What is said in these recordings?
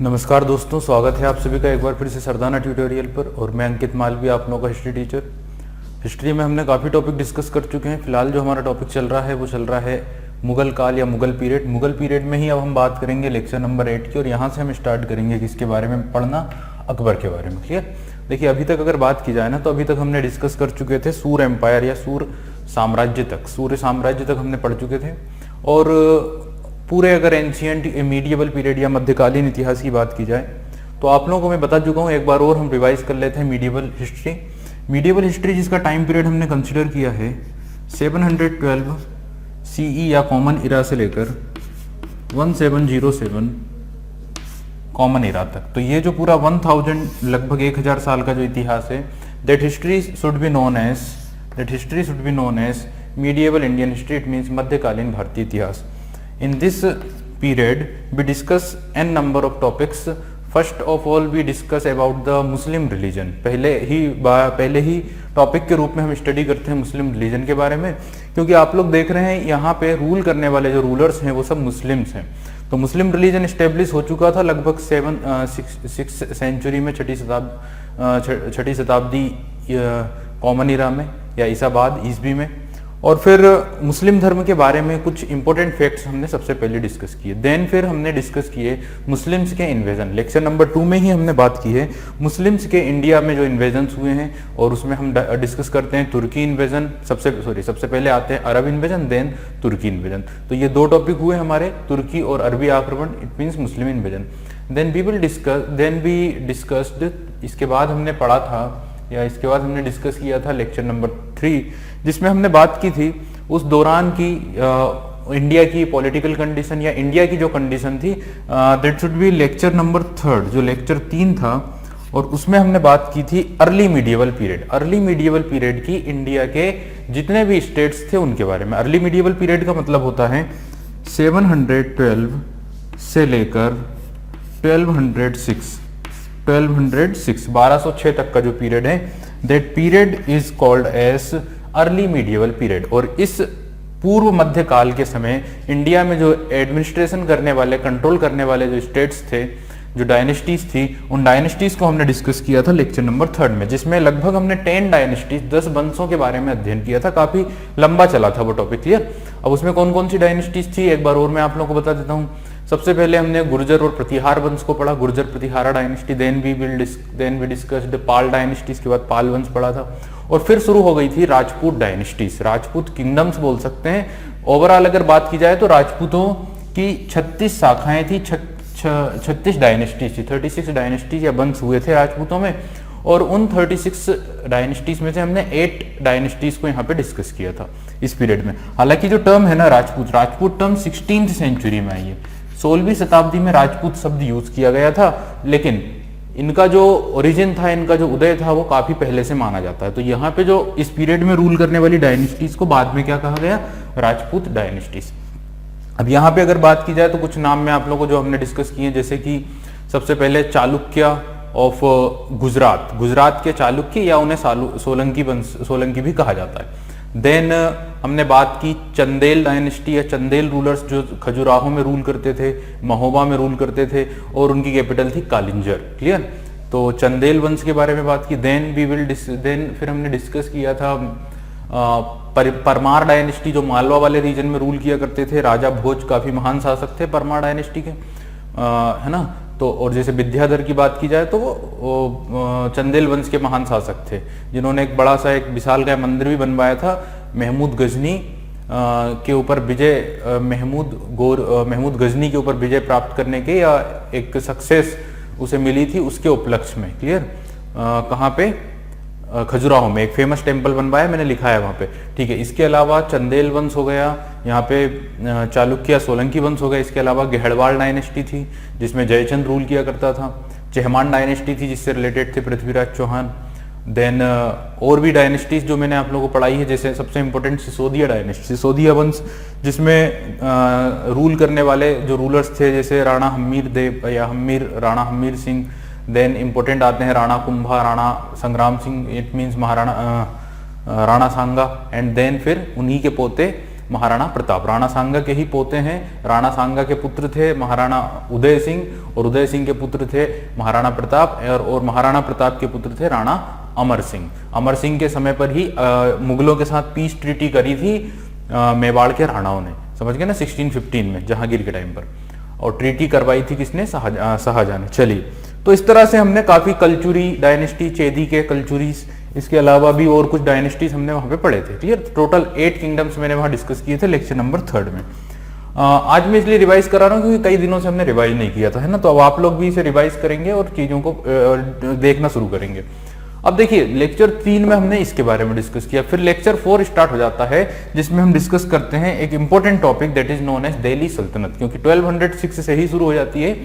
नमस्कार दोस्तों, स्वागत है आप सभी का एक बार फिर से सरदाना ट्यूटोरियल पर। और मैं अंकित मालवी, आप लोगों का हिस्ट्री टीचर। हिस्ट्री में हमने काफ़ी टॉपिक डिस्कस कर चुके हैं। फिलहाल जो हमारा टॉपिक चल रहा है वो चल रहा है मुगल काल या मुगल पीरियड। मुगल पीरियड में ही अब हम बात करेंगे लेक्चर नंबर 8 की, और यहाँ से हम स्टार्ट करेंगे किसके बारे में पढ़ना, अकबर के बारे में। क्लियर। देखिए, अभी तक अगर बात की जाए ना, तो अभी तक हमने डिस्कस कर चुके थे सूर एम्पायर या सूर साम्राज्य तक, सूर्य साम्राज्य तक हमने पढ़ चुके थे। और पूरे अगर एंशियंट मीडिएवल पीरियड या मध्यकालीन इतिहास की बात की जाए तो आप लोगों को मैं बता चुका हूँ। एक बार और हम रिवाइज कर लेते हैं मीडिएवल हिस्ट्री। मीडिएवल हिस्ट्री जिसका टाइम पीरियड हमने कंसिडर किया है 712 सीई या कॉमन इरा से लेकर 1707 कॉमन इरा तक। तो ये जो पूरा 1000 लगभग 1000 साल का जो इतिहास है, that history should be known as medieval Indian history. It means मध्यकालीन भारतीय इतिहास। In this period, we discuss n number of topics. First of all, we discuss about the Muslim religion. पहले ही टॉपिक के रूप में हम स्टडी करते हैं मुस्लिम रिलीजन के बारे में, क्योंकि आप लोग देख रहे हैं यहाँ पे रूल करने वाले जो रूलर्स हैं वो सब मुस्लिम्स हैं। तो मुस्लिम रिलीजन स्टेब्लिश हो चुका था लगभग 6th सेंचुरी में, छठी शताब्दी कॉमन इरा में या ईसा बाद ईसवी में। और फिर मुस्लिम धर्म के बारे में कुछ इंपॉर्टेंट फैक्ट्स हमने सबसे पहले डिस्कस किए। देन फिर हमने डिस्कस किए मुस्लिम्स के इन्वेजन। लेक्चर नंबर 2 में ही हमने बात की है मुस्लिम्स के इंडिया में जो इन्वेजन्स हुए हैं, और उसमें हम डिस्कस करते हैं तुर्की इन्वेजन, सबसे पहले आते हैं अरब इन्वेजन, देन तुर्की इन्वेजन। तो ये 2 टॉपिक हुए हमारे, तुर्की और अरबी आक्रमण, it means Muslim invasion. Then we discussed, इसके बाद हमने पढ़ा था या इसके बाद हमने डिस्कस किया था लेक्चर नंबर 3, जिसमें हमने बात की थी उस दौरान की इंडिया की पॉलिटिकल कंडीशन या इंडिया की जो कंडीशन थी। That should be lecture number 3, जो लेक्चर 3 था, और उसमें हमने बात की थी early medieval period. Early medieval period की इंडिया के जितने भी स्टेट्स थे उनके बारे में। अर्ली मीडिएवल पीरियड का मतलब होता है 712 से लेकर 1206 तक का जो पीरियड है, that period is called as early medieval period. और इस पूर्व मध्य काल के समय इंडिया में जो एडमिनिस्ट्रेशन करने वाले, कंट्रोल करने वाले जो स्टेट्स थे, जो डायनेस्टीज थी, उन डायनेस्टीज को हमने डिस्कस किया था लेक्चर नंबर 3 में, जिसमें लगभग हमने 10 डायनेस्टीज, 10 वंशों के बारे में अध्ययन किया था। काफी लंबा चला था वो टॉपिक। क्लियर। अब उसमें कौन कौन सी डायनेस्टीज थी एक बार और मैं आप लोगों को बता देता हूँ। सबसे पहले हमने गुर्जर और प्रतिहार वंश को पढ़ा, Gurjara Pratihara dynasty. Then we discussed Pala dynasty, इसके बाद पाल वंश पढ़ा था। और फिर शुरू हो गई थी राजपूत डायनेस्टीज, राजपूत किंगडम्स बोल सकते हैं। ओवरऑल अगर बात की जाए तो राजपूतों की 36 शाखाएं थी, 36 डायनेस्टीज थी, 36 डायनेस्टीज या वंश हुए थे राजपूतों में। और उन 36 डायनेस्टीज में से हमने 8 डायनेस्टीज को यहाँ पे डिस्कस किया था इस पीरियड में। हालांकि जो टर्म है ना राजपूत टर्म 16th सेंचुरी में आई है। 16वीं शताब्दी में राजपूत शब्द यूज किया गया था, लेकिन इनका जो ओरिजिन था, इनका जो उदय था, वो काफी पहले से माना जाता है। तो यहाँ पे जो इस पीरियड में रूल करने वाली डायनेस्टीज को बाद में क्या कहा गया? राजपूत डायनेस्टीज। अब यहाँ पे अगर बात की जाए तो कुछ नाम में आप लोगों को जो हमने डिस्कस किए, जैसे कि सबसे पहले चालुक्य ऑफ गुजरात के चालुक्य, या उन्हें सोलंकी भी कहा जाता है। देन हमने बात की चंदेल डायनेस्टी या चंदेल रूलर्स, जो खजुराहो में रूल करते थे, महोबा में रूल करते थे, और उनकी कैपिटल थी कालिंजर। क्लियर। तो चंदेल वंश के बारे में बात की। देन फिर हमने डिस्कस किया था परमार डायनेस्टी, जो मालवा वाले रीजन में रूल किया करते थे। राजा भोज काफी महान शासक थे परमार डायनेस्टी के, है ना। तो और जैसे विद्याधर की बात की जाए तो वो चंदेल वंश के महान शासक थे, जिन्होंने एक बड़ा सा एक विशालकाय मंदिर भी बनवाया था। महमूद गजनी के ऊपर महमूद गजनी के ऊपर विजय प्राप्त करने के, या एक सक्सेस उसे मिली थी उसके उपलक्ष्य में। क्लियर। कहाँ पे? खजुराहो में एक फेमस टेम्पल बनवाया, मैंने लिखा है वहां पे। ठीक है। इसके अलावा चंदेल वंश हो गया, यहाँ पे चालुक्य सोलंकी वंश हो गया। इसके अलावा गेहड़वाल डायनेस्टी थी, जिसमें जयचंद रूल किया करता था। चेहमान डायनेस्टी थी, जिससे रिलेटेड थे पृथ्वीराज चौहान। देन और भी डायनेस्टीज जो मैंने आप लोगों को पढ़ाई है, जैसे सबसे इंपॉर्टेंट सिसोदिया डायनेस्टी, सिसोदिया वंश, जिसमें रूल करने वाले जो रूलर्स थे, जैसे राणा हम्मीर देव या राणा हम्मीर सिंह। देन इंपॉर्टेंट आते हैं Rana Kumbha, Rana Sangram Singh, it means Maharana Rana Sanga. And then फिर उन्हीं के पोते महाराणा प्रताप। राणा सांगा के ही पोते हैं, राणा सांगा के पुत्र थे महाराणा उदय सिंह, और उदय सिंह के पुत्र थे महाराणा प्रताप, और महाराणा प्रताप के पुत्र थे राणा अमर सिंह। अमर सिंह के समय पर ही मुगलों के साथ पीस ट्रीटी करी थी मेवाड़ के राणाओं ने, समझ गए ना, 1615 में जहांगीर के टाइम पर, और ट्रीटी करवाई थी किसने, शाहजहां ने। चलिए, तो इस तरह से हमने काफी कलचुरी डायनेस्टी, चेदी के कलचुरीज, इसके अलावा भी और कुछ डायनेस्टीज हमने वहां पे पढ़े थे। ठीक है, टोटल 8 किंगडम्स मैंने वहां डिस्कस किए थे लेक्चर नंबर 3 में। आज मैं इसलिए रिवाइज करा रहा हूँ क्योंकि कई दिनों से हमने रिवाइज नहीं किया था, है ना, तो अब आप लोग भी इसे रिवाइज करेंगे और चीजों को देखना शुरू करेंगे। अब देखिए, लेक्चर 3 में हमने इसके बारे में डिस्कस किया, फिर लेक्चर 4 स्टार्ट हो जाता है जिसमें हम डिस्कस करते हैं एक important topic that is known as Delhi Sultanate, क्योंकि 1206 से ही शुरू हो जाती है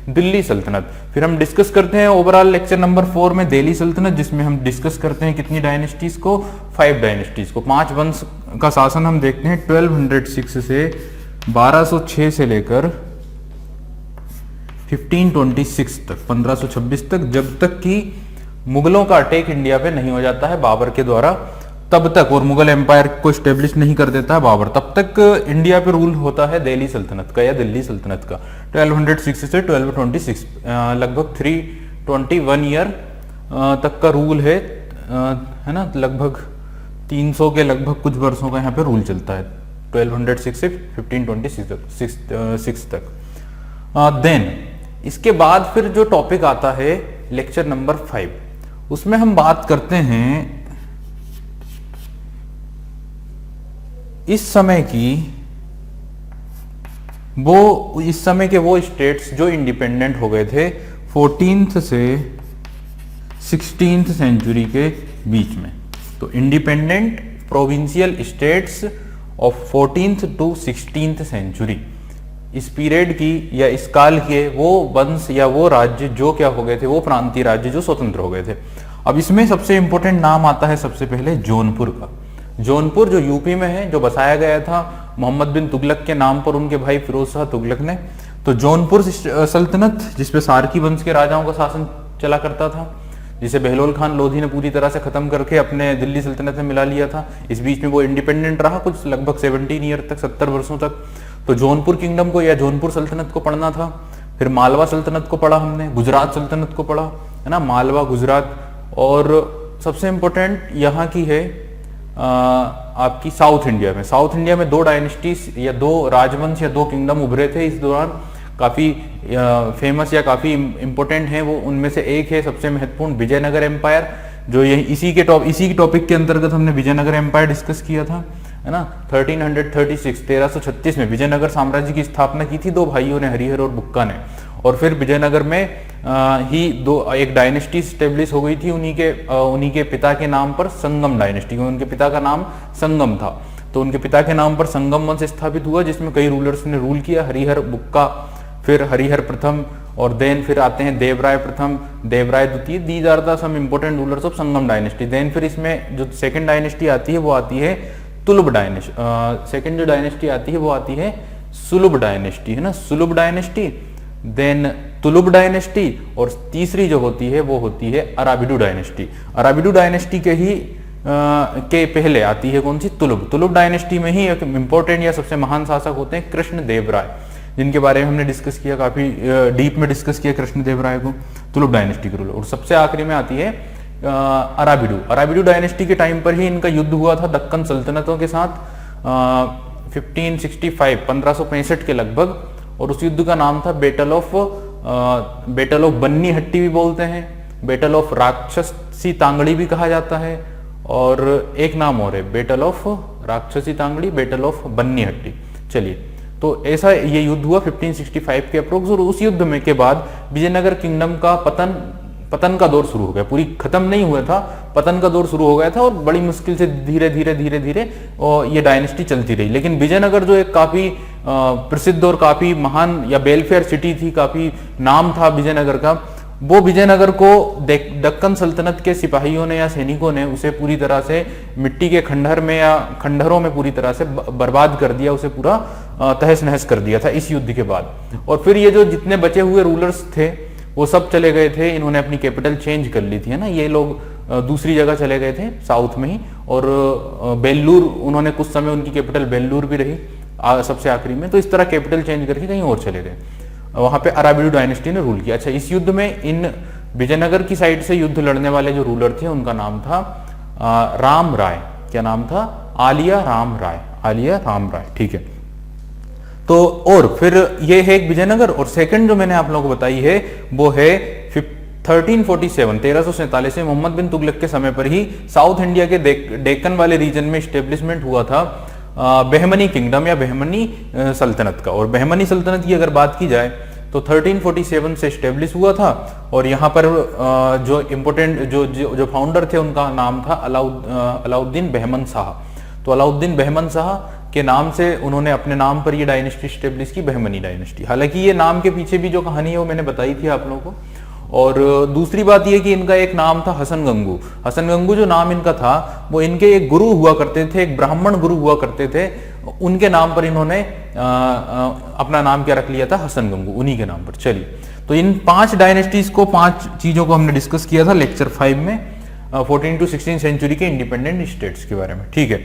दिल्ली सल्तनत। फिर हम डिस्कस करते हैं ओवरऑल लेक्चर नंबर 4 में दिल्ली सल्तनत, जिसमें हम डिस्कस करते हैं कितनी डायनेस्टीज को, 5 डायनेस्टीज को, 5 वंश का शासन हम देखते हैं 1206 से 1206 से लेकर 1526 तक, 1526 तक, जब तक कि मुगलों का अटैक इंडिया पे नहीं हो जाता है बाबर के द्वारा, तब तक, और मुगल एम्पायर को स्टेब्लिश नहीं कर देता है बाबर, तब तक इंडिया पे रूल होता है दिल्ली सल्तनत का या दिल्ली सल्तनत का। 1206 से 1226 लगभग 321 ईयर तक का रूल है ना, लगभग 300 के लगभग कुछ वर्षों का यहाँ पे रूल चलता है 1206 से 1526 तक। देन इसके बाद फिर जो टॉपिक आता है लेक्चर नंबर 5, उसमें हम बात करते हैं इस समय के वो स्टेट्स जो इंडिपेंडेंट हो गए थे 14th से 16th सेंचुरी के बीच में। तो independent provincial states of 14th to 16th century, इस पीरियड की या इस काल के वो वंश या वो राज्य जो क्या हो गए थे, वो प्रांतीय राज्य जो स्वतंत्र हो गए थे। अब इसमें सबसे इंपॉर्टेंट नाम आता है सबसे पहले जौनपुर का। जौनपुर जो यूपी में है, जो बसाया गया था मोहम्मद बिन तुगलक के नाम पर उनके भाई फिरोज शाह तुगलक ने। तो जौनपुर सल्तनत, जिसपे सारकी वंश के राजाओं का शासन चला करता था, जिसे बहलोल खान लोधी ने पूरी तरह से खत्म करके अपने दिल्ली सल्तनत में मिला लिया था। इस बीच में वो इंडिपेंडेंट रहा कुछ लगभग 17 ईयर तक, 70 वर्षों तक। तो जौनपुर किंगडम को या जौनपुर सल्तनत को पढ़ना था। फिर मालवा सल्तनत को पढ़ा हमने, गुजरात सल्तनत को पढ़ा, है ना, मालवा, गुजरात, और सबसे इंपॉर्टेंट यहाँ की है आपकी साउथ इंडिया में। साउथ इंडिया में 2 डायनेस्टीज या 2 राजवंश या 2 किंगडम उभरे थे इस दौरान, काफी फेमस या काफी इंपॉर्टेंट है वो। उनमें से एक है सबसे महत्वपूर्ण विजयनगर एम्पायर, जो यही इसी के टॉपिक के अंतर्गत हमने विजयनगर एम्पायर डिस्कस किया था, है ना। 1336 में विजयनगर साम्राज्य की स्थापना की थी 2 भाइयों ने, हरिहर और बुक्का ने। और फिर विजयनगर में ही एक डायनेस्टी स्टेब्लिश हो गई थी उन्हीं के पिता के नाम पर, संगम डायनेस्टी। उनके पिता का नाम संगम था, तो उनके पिता के नाम पर संगम वंश स्थापित हुआ, जिसमें कई रूलर्स ने रूल किया, हरिहर, बुक्का, फिर हरिहर प्रथम, और देन फिर आते हैं देवराय प्रथम, देवराय द्वितीय। These are the some important rulers of Sangama dynasty. Then फिर इसमें जो सेकंड डायनेस्टी आती है वो आती है तुलुब डायनेस्टी। सेकंड जो डायनेस्टी आती है वो आती है सुलुब डायनेस्टी, है ना, सुलुब डायनेस्टी, देन तुलुब डायनेस्टी, और तीसरी जो होती है वो होती है अराबिडू डायनेस्टी। अराबिडू डायनेस्टी के पहले आती है कौन सी, तुलुब डायनेस्टी में ही एक इंपॉर्टेंट या सबसे महान शासक होते हैं कृष्ण देव राय, जिनके बारे में हमने डिस्कस किया, काफी डीप में डिस्कस किया कृष्ण देव राय को, तुलुब डायनेस्टी के रूलर। और सबसे आखिरी में आती है अराबिडू डायनेस्टी के टाइम पर ही इनका युद्ध हुआ था दक्कन सल्तनतों के साथ 1565 के लगभग, और उस युद्ध का नाम था बैटल ऑफ बन्नी हट्टी भी बोलते हैं, बैटल ऑफ राक्षसी तांगड़ी भी कहा जाता है, और एक नाम और है बैटल ऑफ राक्षसी तांगड़ी, बैटल ऑफ बन्नी हट्टी। चलिए, तो ऐसा ये युद्ध हुआ 1565 के अप्रोक्स, और उस युद्ध में के बाद विजयनगर किंगडम का पतन का दौर शुरू हो गया। पूरी खत्म नहीं हुआ था, पतन का दौर शुरू हो गया था, और बड़ी मुश्किल से धीरे धीरे ये डायनेस्टी चलती रही। लेकिन विजयनगर जो एक काफी प्रसिद्ध और काफी महान या वेलफेयर सिटी थी, काफी नाम था विजयनगर का, वो विजयनगर को दक्कन सल्तनत के सिपाहियों ने या सैनिकों ने उसे पूरी तरह से मिट्टी के खंडहर में या खंडहरों में पूरी तरह से बर्बाद कर दिया, उसे पूरा तहस नहस कर दिया था इस युद्ध के बाद। और फिर ये जो जितने बचे हुए रूलर्स थे वो सब चले गए थे, इन्होंने अपनी कैपिटल चेंज कर ली थी, है ना। ये लोग दूसरी जगह चले गए थे साउथ में ही, और बेल्लूर, उन्होंने कुछ समय उनकी कैपिटल बेल्लूर भी रही सबसे आखिरी में, तो इस तरह कैपिटल चेंज करके कहीं और चले गए। वहां पे अराबिडू डायनेस्टी ने रूल किया। अच्छा, इस युद्ध में इन विजयनगर की साइड से युद्ध लड़ने वाले जो रूलर थे उनका नाम था राम राय। क्या नाम था? आलिया राम राय, आलिया राम राय, ठीक है। तो और फिर ये है एक विजयनगर, और सेकंड जो मैंने आप लोगों को बताई है वो है 1347 में मोहम्मद बिन तुगलक के समय पर ही साउथ इंडिया के डेक्कन वाले रीजन में स्टेब्लिशमेंट हुआ था बहमनी किंगडम या बहमनी सल्तनत का। और बहमनी सल्तनत की अगर बात की जाए तो 1347 से स्टेब्लिश हुआ था, और यहाँ पर जो इम्पोर्टेंट जो फाउंडर थे उनका नाम था अलाउद्दीन बहमन शाह। तो अलाउद्दीन बहमन शाह के नाम से उन्होंने अपने नाम पर ये डायनेस्टी स्टेब्लिश की, बहमनी डायनेस्टी। हालांकि ये नाम के पीछे भी जो कहानी है वो मैंने बताई थी आप लोगों को। और दूसरी बात ये कि इनका एक नाम था हसन गंगू। हसन गंगू जो नाम इनका था वो इनके एक गुरु हुआ करते थे, एक ब्राह्मण गुरु हुआ करते थे, उनके नाम पर इन्होंने अपना नाम क्या रख लिया था? हसन गंगू, उन्हीं के नाम पर। चलिए, तो इन 5 डायनेस्टीज को, 5 चीजों को हमने डिस्कस किया था लेक्चर 5 में 14 to 16 सेंचुरी के इंडिपेंडेंट स्टेट्स के बारे में, ठीक है।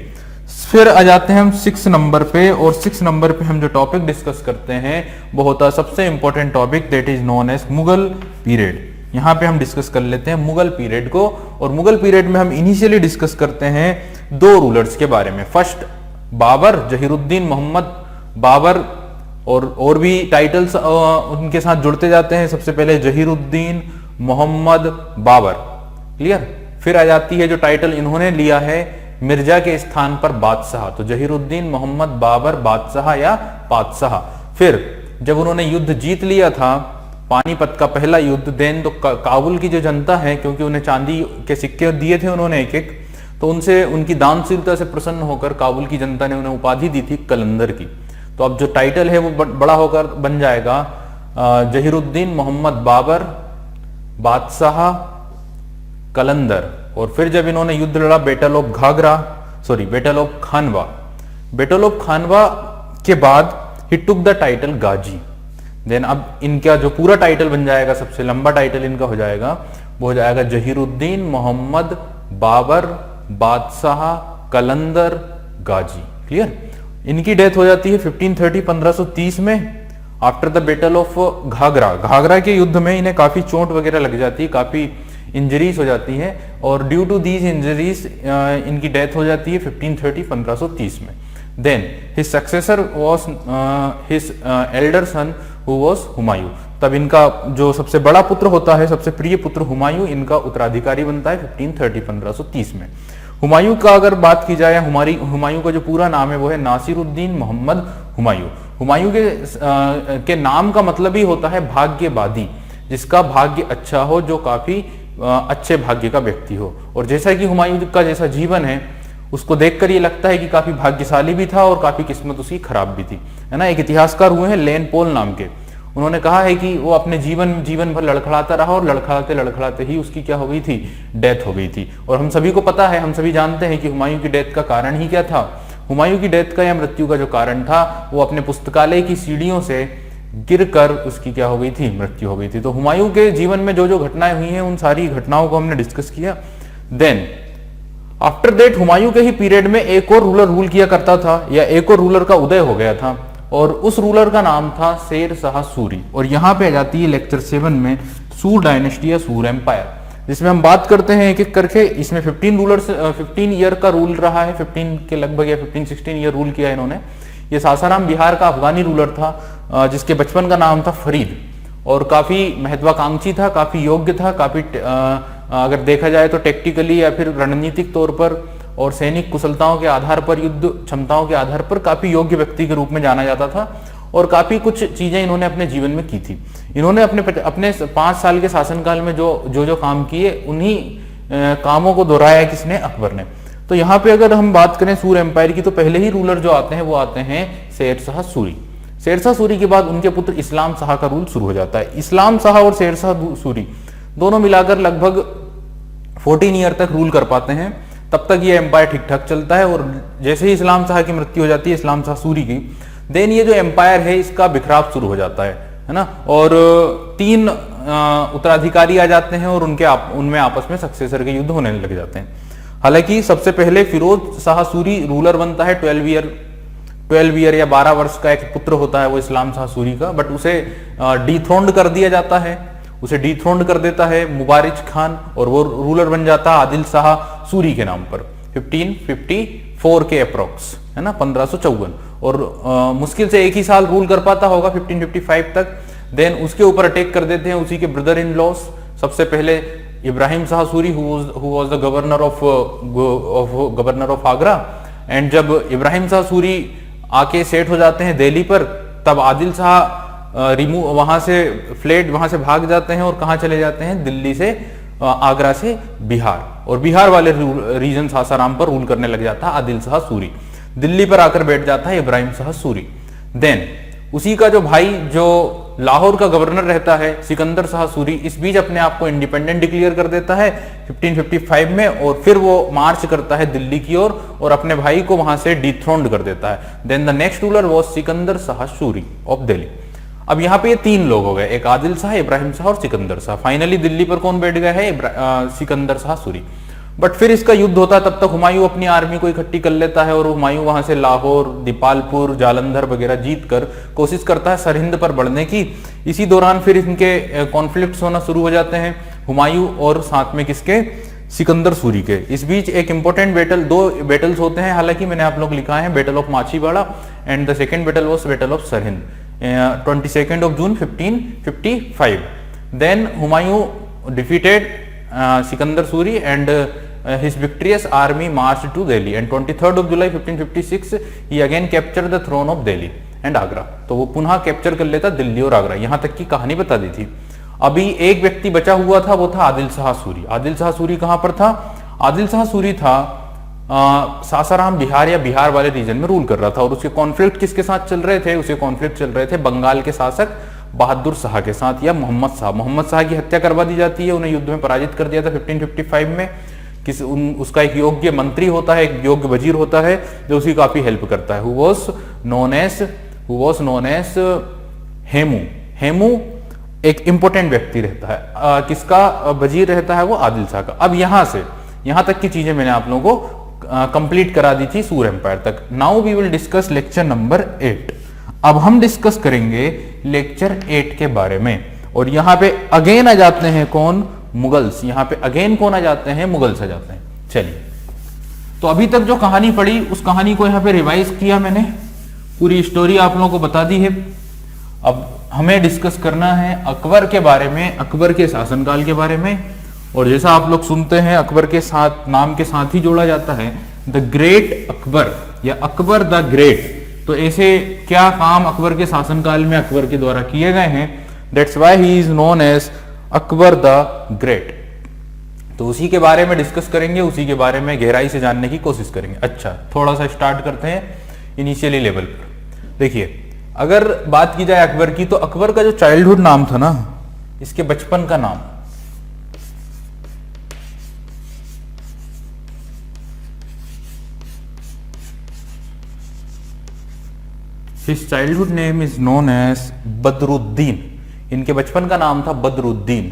फिर आ जाते हैं हम 6 नंबर पे, और 6 नंबर पे हम जो टॉपिक डिस्कस करते हैं वो होता है सबसे important topic, that is known as Mughal period. यहाँ पे हम डिस्कस कर लेते हैं मुगल पीरियड को, और मुगल पीरियड में हम इनिशियली डिस्कस करते हैं 2 रूलर्स के बारे में। फर्स्ट बाबर, जहीरुद्दीन मोहम्मद बाबर, और भी टाइटल्स उनके साथ जुड़ते जाते हैं। सबसे पहले जहीरुद्दीन मोहम्मद बाबर, क्लियर। फिर आ जाती है जो टाइटल इन्होंने लिया है मिर्जा के स्थान पर बादशाह, तो जहीरुद्दीन मोहम्मद बाबर बादशाह या बादशाह। फिर जब उन्होंने युद्ध जीत लिया था, पानीपत का पहला युद्ध, देन तो काबुल की जो जनता है, क्योंकि उन्हें चांदी के सिक्के दिए थे उन्होंने एक एक, तो उनसे उनकी दानशीलता से प्रसन्न होकर काबुल की जनता ने उन्हें उपाधि दी थी कलंदर की। तो अब जो टाइटल है वो बड़ा होकर बन जाएगा जहीरुद्दीन मोहम्मद बाबर बादशाह कलंदर। और फिर जब इन्होंने युद्ध लड़ा बैटल ऑफ खानवा के बाद ही took the title Ghazi. Then अब इनका जो पूरा टाइटल बन जाएगा, सबसे लंबा टाइटल इनका हो जाएगा, वो हो जाएगा जहीरुद्दीन मोहम्मद बाबर बादशाह कलंदर गाजी, क्लियर। इनकी डेथ हो जाती है 1530 में after the battle of Ghaghra. Ghaghra के युद्ध में इन्हें काफी चोट वगैरह लग जाती है, काफी इंजरीज हो जाती हैं, और ड्यू टू दीज इंजरीज इनकी डेथ हो जाती है 1530 में। Then his successor was his elder son who was Humayun. तब इनका जो सबसे बड़ा पुत्र होता है, सबसे प्रिय पुत्र हुमायूं, इनका उत्तराधिकारी बनता है 1530 में। हुमायूं का अगर बात की जाए, हुमायूं का जो पूरा नाम है वो है नासिरुद्दीन मोहम्मद हुमायूं। हुमायूं के नाम का मतलब ही होता है भाग्यवादी, जिसका भाग्य अच्छा हो, जो काफी अच्छे भाग्य का व्यक्ति हो। और जैसा कि हुमायूं का जैसा जीवन है उसको देखकर ये लगता है कि काफी भाग्यशाली भी था और काफी किस्मत उसकी खराब भी थी, है ना। एक इतिहासकार हुए हैं लेन पोल नाम के, उन्होंने कहा है कि वो अपने जीवन भर लड़खड़ाता रहा, और लड़खड़ाते ही उसकी क्या हो गई थी? डेथ हो गई थी। और हम सभी को पता है, हम सभी जानते हैं कि हुमायूं की डेथ का कारण ही क्या था। हुमायूं की डेथ का या मृत्यु का जो कारण था वो अपने पुस्तकालय की सीढ़ियों से गिरकर उसकी क्या हो गई थी? मृत्यु हो गई थी। तो हुमायूं के जीवन में जो जो घटनाएं हुई हैं उन सारी घटनाओं को हमने डिस्कस किया। देन आफ्टर दैट हुमायूं के ही पीरियड में एक और रूलर रूल किया करता था, या एक और रूलर का उदय हो गया था, और उस रूलर का नाम था शेर शाह सूरी। और यहाँ पे आ जाती है लेक्चर 7 में सूर डायनेस्टी या सूर एम्पायर, जिसमें हम बात करते हैं एक एक करके। इसमें 15 ईयर का रूल रहा है, 15 के लगभग या 15-16 ईयर रूल किया इन्होंने। ये सासाराम बिहार का अफगानी रूलर था, जिसके बचपन का नाम था फरीद, और काफी महत्वाकांक्षी था, काफी योग्य था, काफी अगर देखा जाए तो टेक्टिकली या फिर रणनीतिक तौर पर और सैनिक कुशलताओं के आधार पर, युद्ध क्षमताओं के आधार पर काफी योग्य व्यक्ति के रूप में जाना जाता था, और काफी कुछ चीजें इन्होंने अपने जीवन में की थी। इन्होंने अपने 5 साल के शासनकाल में जो काम किए, उन्हीं कामों को दोहराया किसने? अकबर ने। तो यहाँ पे अगर हम बात करें सूर एम्पायर की, तो पहले ही रूलर जो आते हैं वो आते हैं शेर शाह सूरी। शेर शाह सूरी के बाद उनके पुत्र इस्लाम शाह का रूल शुरू हो जाता है। इस्लाम शाह और शेर शाह सूरी दोनों मिलाकर लगभग 14 ईयर तक रूल कर पाते हैं। तब तक ये एम्पायर ठीक ठाक चलता है, और जैसे ही इस्लाम शाह की मृत्यु हो जाती है, इस्लाम शाह सूरी की, देन ये जो एम्पायर है इसका बिखराव शुरू हो जाता है ना। और 3 उत्तराधिकारी आ जाते हैं और उनमें आपस में सक्सेसर के युद्ध होने लग जाते हैं। हालांकि सबसे पहले फिरोज शाह सूरी रूलर बनता है, 12 ईयर या 12 वर्ष का एक पुत्र होता है वो इस्लाम शाह सूरी का, बट उसे डिथ्रोन्ड कर दिया जाता है, उसे डिथ्रोन्ड कर देता है मुबारिज खान, और वो रूलर बन जाता है आदिल शाह सूरी के नाम पर 1554 के अप्रोक्स, है ना, 1554, और मुश्किल से एक ही साल रूल कर पाता होगा 1555 तक। देन उसके ऊपर अटैक कर देते हैं उसी के ब्रदर इन लॉस, सबसे पहले Ibrahim Shah Suri who was the governor of Agra. And जब इब्राहिम शाह सूरी आके सेट हो जाते हैं दिल्ली पर, तब आदिल शाह वहां से भाग जाते हैं और कहां चले जाते हैं, दिल्ली से आगरा से बिहार, और बिहार वाले रीजन सासाराम पर रूल करने लग जाता है आदिल शाह सूरी। दिल्ली पर आकर बैठ जाता है इब्राहिम शाह सूरी। देन उसी का जो भाई जो लाहौर का गवर्नर रहता है सिकंदर शाह सूरी, इस बीच अपने आप को इंडिपेंडेंट डिक्लेयर कर देता है 1555 में, और फिर वो मार्च करता है दिल्ली की ओर और अपने भाई को वहां से डिथ्रोन्ड कर देता है। Then the next ruler was Sikandar Shah Suri of Delhi. अब यहाँ पे ये 3 लोग हो गए, एक आदिल शाह, इब्राहिम शाह और सिकंदर शाह। फाइनली दिल्ली पर कौन बैठ गया है, सिकंदर शाह सूरी। बट फिर इसका युद्ध होता है, तब तक हुमायूं अपनी आर्मी को इकट्ठी कर लेता है और हुमायूं वहां से लाहौर, दीपालपुर, जालंधर वगैरह जीत कर कोशिश करता है सरहिंद पर बढ़ने की। इसी दौरान फिर इनके कॉन्फ्लिक्ट्स होना शुरू हो जाते हैं हुमायूं और साथ में किसके, सिकंदर सूरी के। इस बीच एक इंपॉर्टेंट बैटल, 2 बैटल्स होते हैं, हालांकि मैंने आप लोग लिखा है battle of Machhiwara and the second battle was battle of Sirhind 22 June 1555। Then Humayun defeated Sikandar Suri and his victorious army marched to Delhi and 23rd of July 1556 he again captured the throne of Delhi and Agra। तो वो पुनः capture कर लेता दिल्ली और आगरा। यहां तक की कहानी बता दी थी। अभी एक व्यक्ति बचा हुआ था, वो था आदिल शाह सूरी। आदिल शाह सूरी कहां पर था, आदिल शाह सूरी था सासाराम बिहार या बिहार वाले रीजन में रूल कर रहा था, और उसके कॉन्फ्लिक्ट किसके साथ चल रहे थे, उसके कॉन्फ्लिक्ट चल रहे थे बंगाल के शासक बहादुर शाह के साथ या मोहम्मद शाह की हत्या करवा दी जाती है, उन्हें युद्ध में पराजित कर दिया था 1555 में। उसका एक योग्य मंत्री होता है, एक योग्य वजीर होता है जो उसी काफी हेल्प करता है, who was known as Hemu. Hemu एक इंपॉर्टेंट व्यक्ति रहता है, किसका वजीर रहता है, वो आदिल शाह का। अब यहां तक की चीजें मैंने आप लोगों को कंप्लीट करा दी थी सूर एम्पायर तक। Now we will discuss lecture number 8। अब हम डिस्कस करेंगे लेक्चर 8 के बारे में, और यहां पे अगेन आ जाते हैं कौन, मुगल्स। यहां पे अगेन कौन आ जाते हैं, मुगल्स आ जाते हैं। चलिए, तो अभी तक जो कहानी पढ़ी उस कहानी को यहां पे रिवाइज किया मैंने, पूरी स्टोरी आप लोगों को बता दी है। अब हमें डिस्कस करना है अकबर के बारे में, अकबर के शासनकाल के बारे में। और जैसा आप लोग सुनते हैं अकबर के साथ नाम के साथ ही जोड़ा जाता है द ग्रेट अकबर या अकबर द ग्रेट। तो ऐसे क्या काम अकबर के शासनकाल में अकबर के द्वारा किए गए हैं, that's why he is known as Akbar the great. तो उसी के बारे में डिस्कस करेंगे, उसी के बारे में गहराई से जानने की कोशिश करेंगे। अच्छा, थोड़ा सा स्टार्ट करते हैं इनिशियली लेवल पर। देखिए, अगर बात की जाए अकबर की, तो अकबर का जो चाइल्डहुड नाम था ना, इसके बचपन का नाम, His childhood name is known as Badruddin. इनके बचपन का नाम था Badruddin.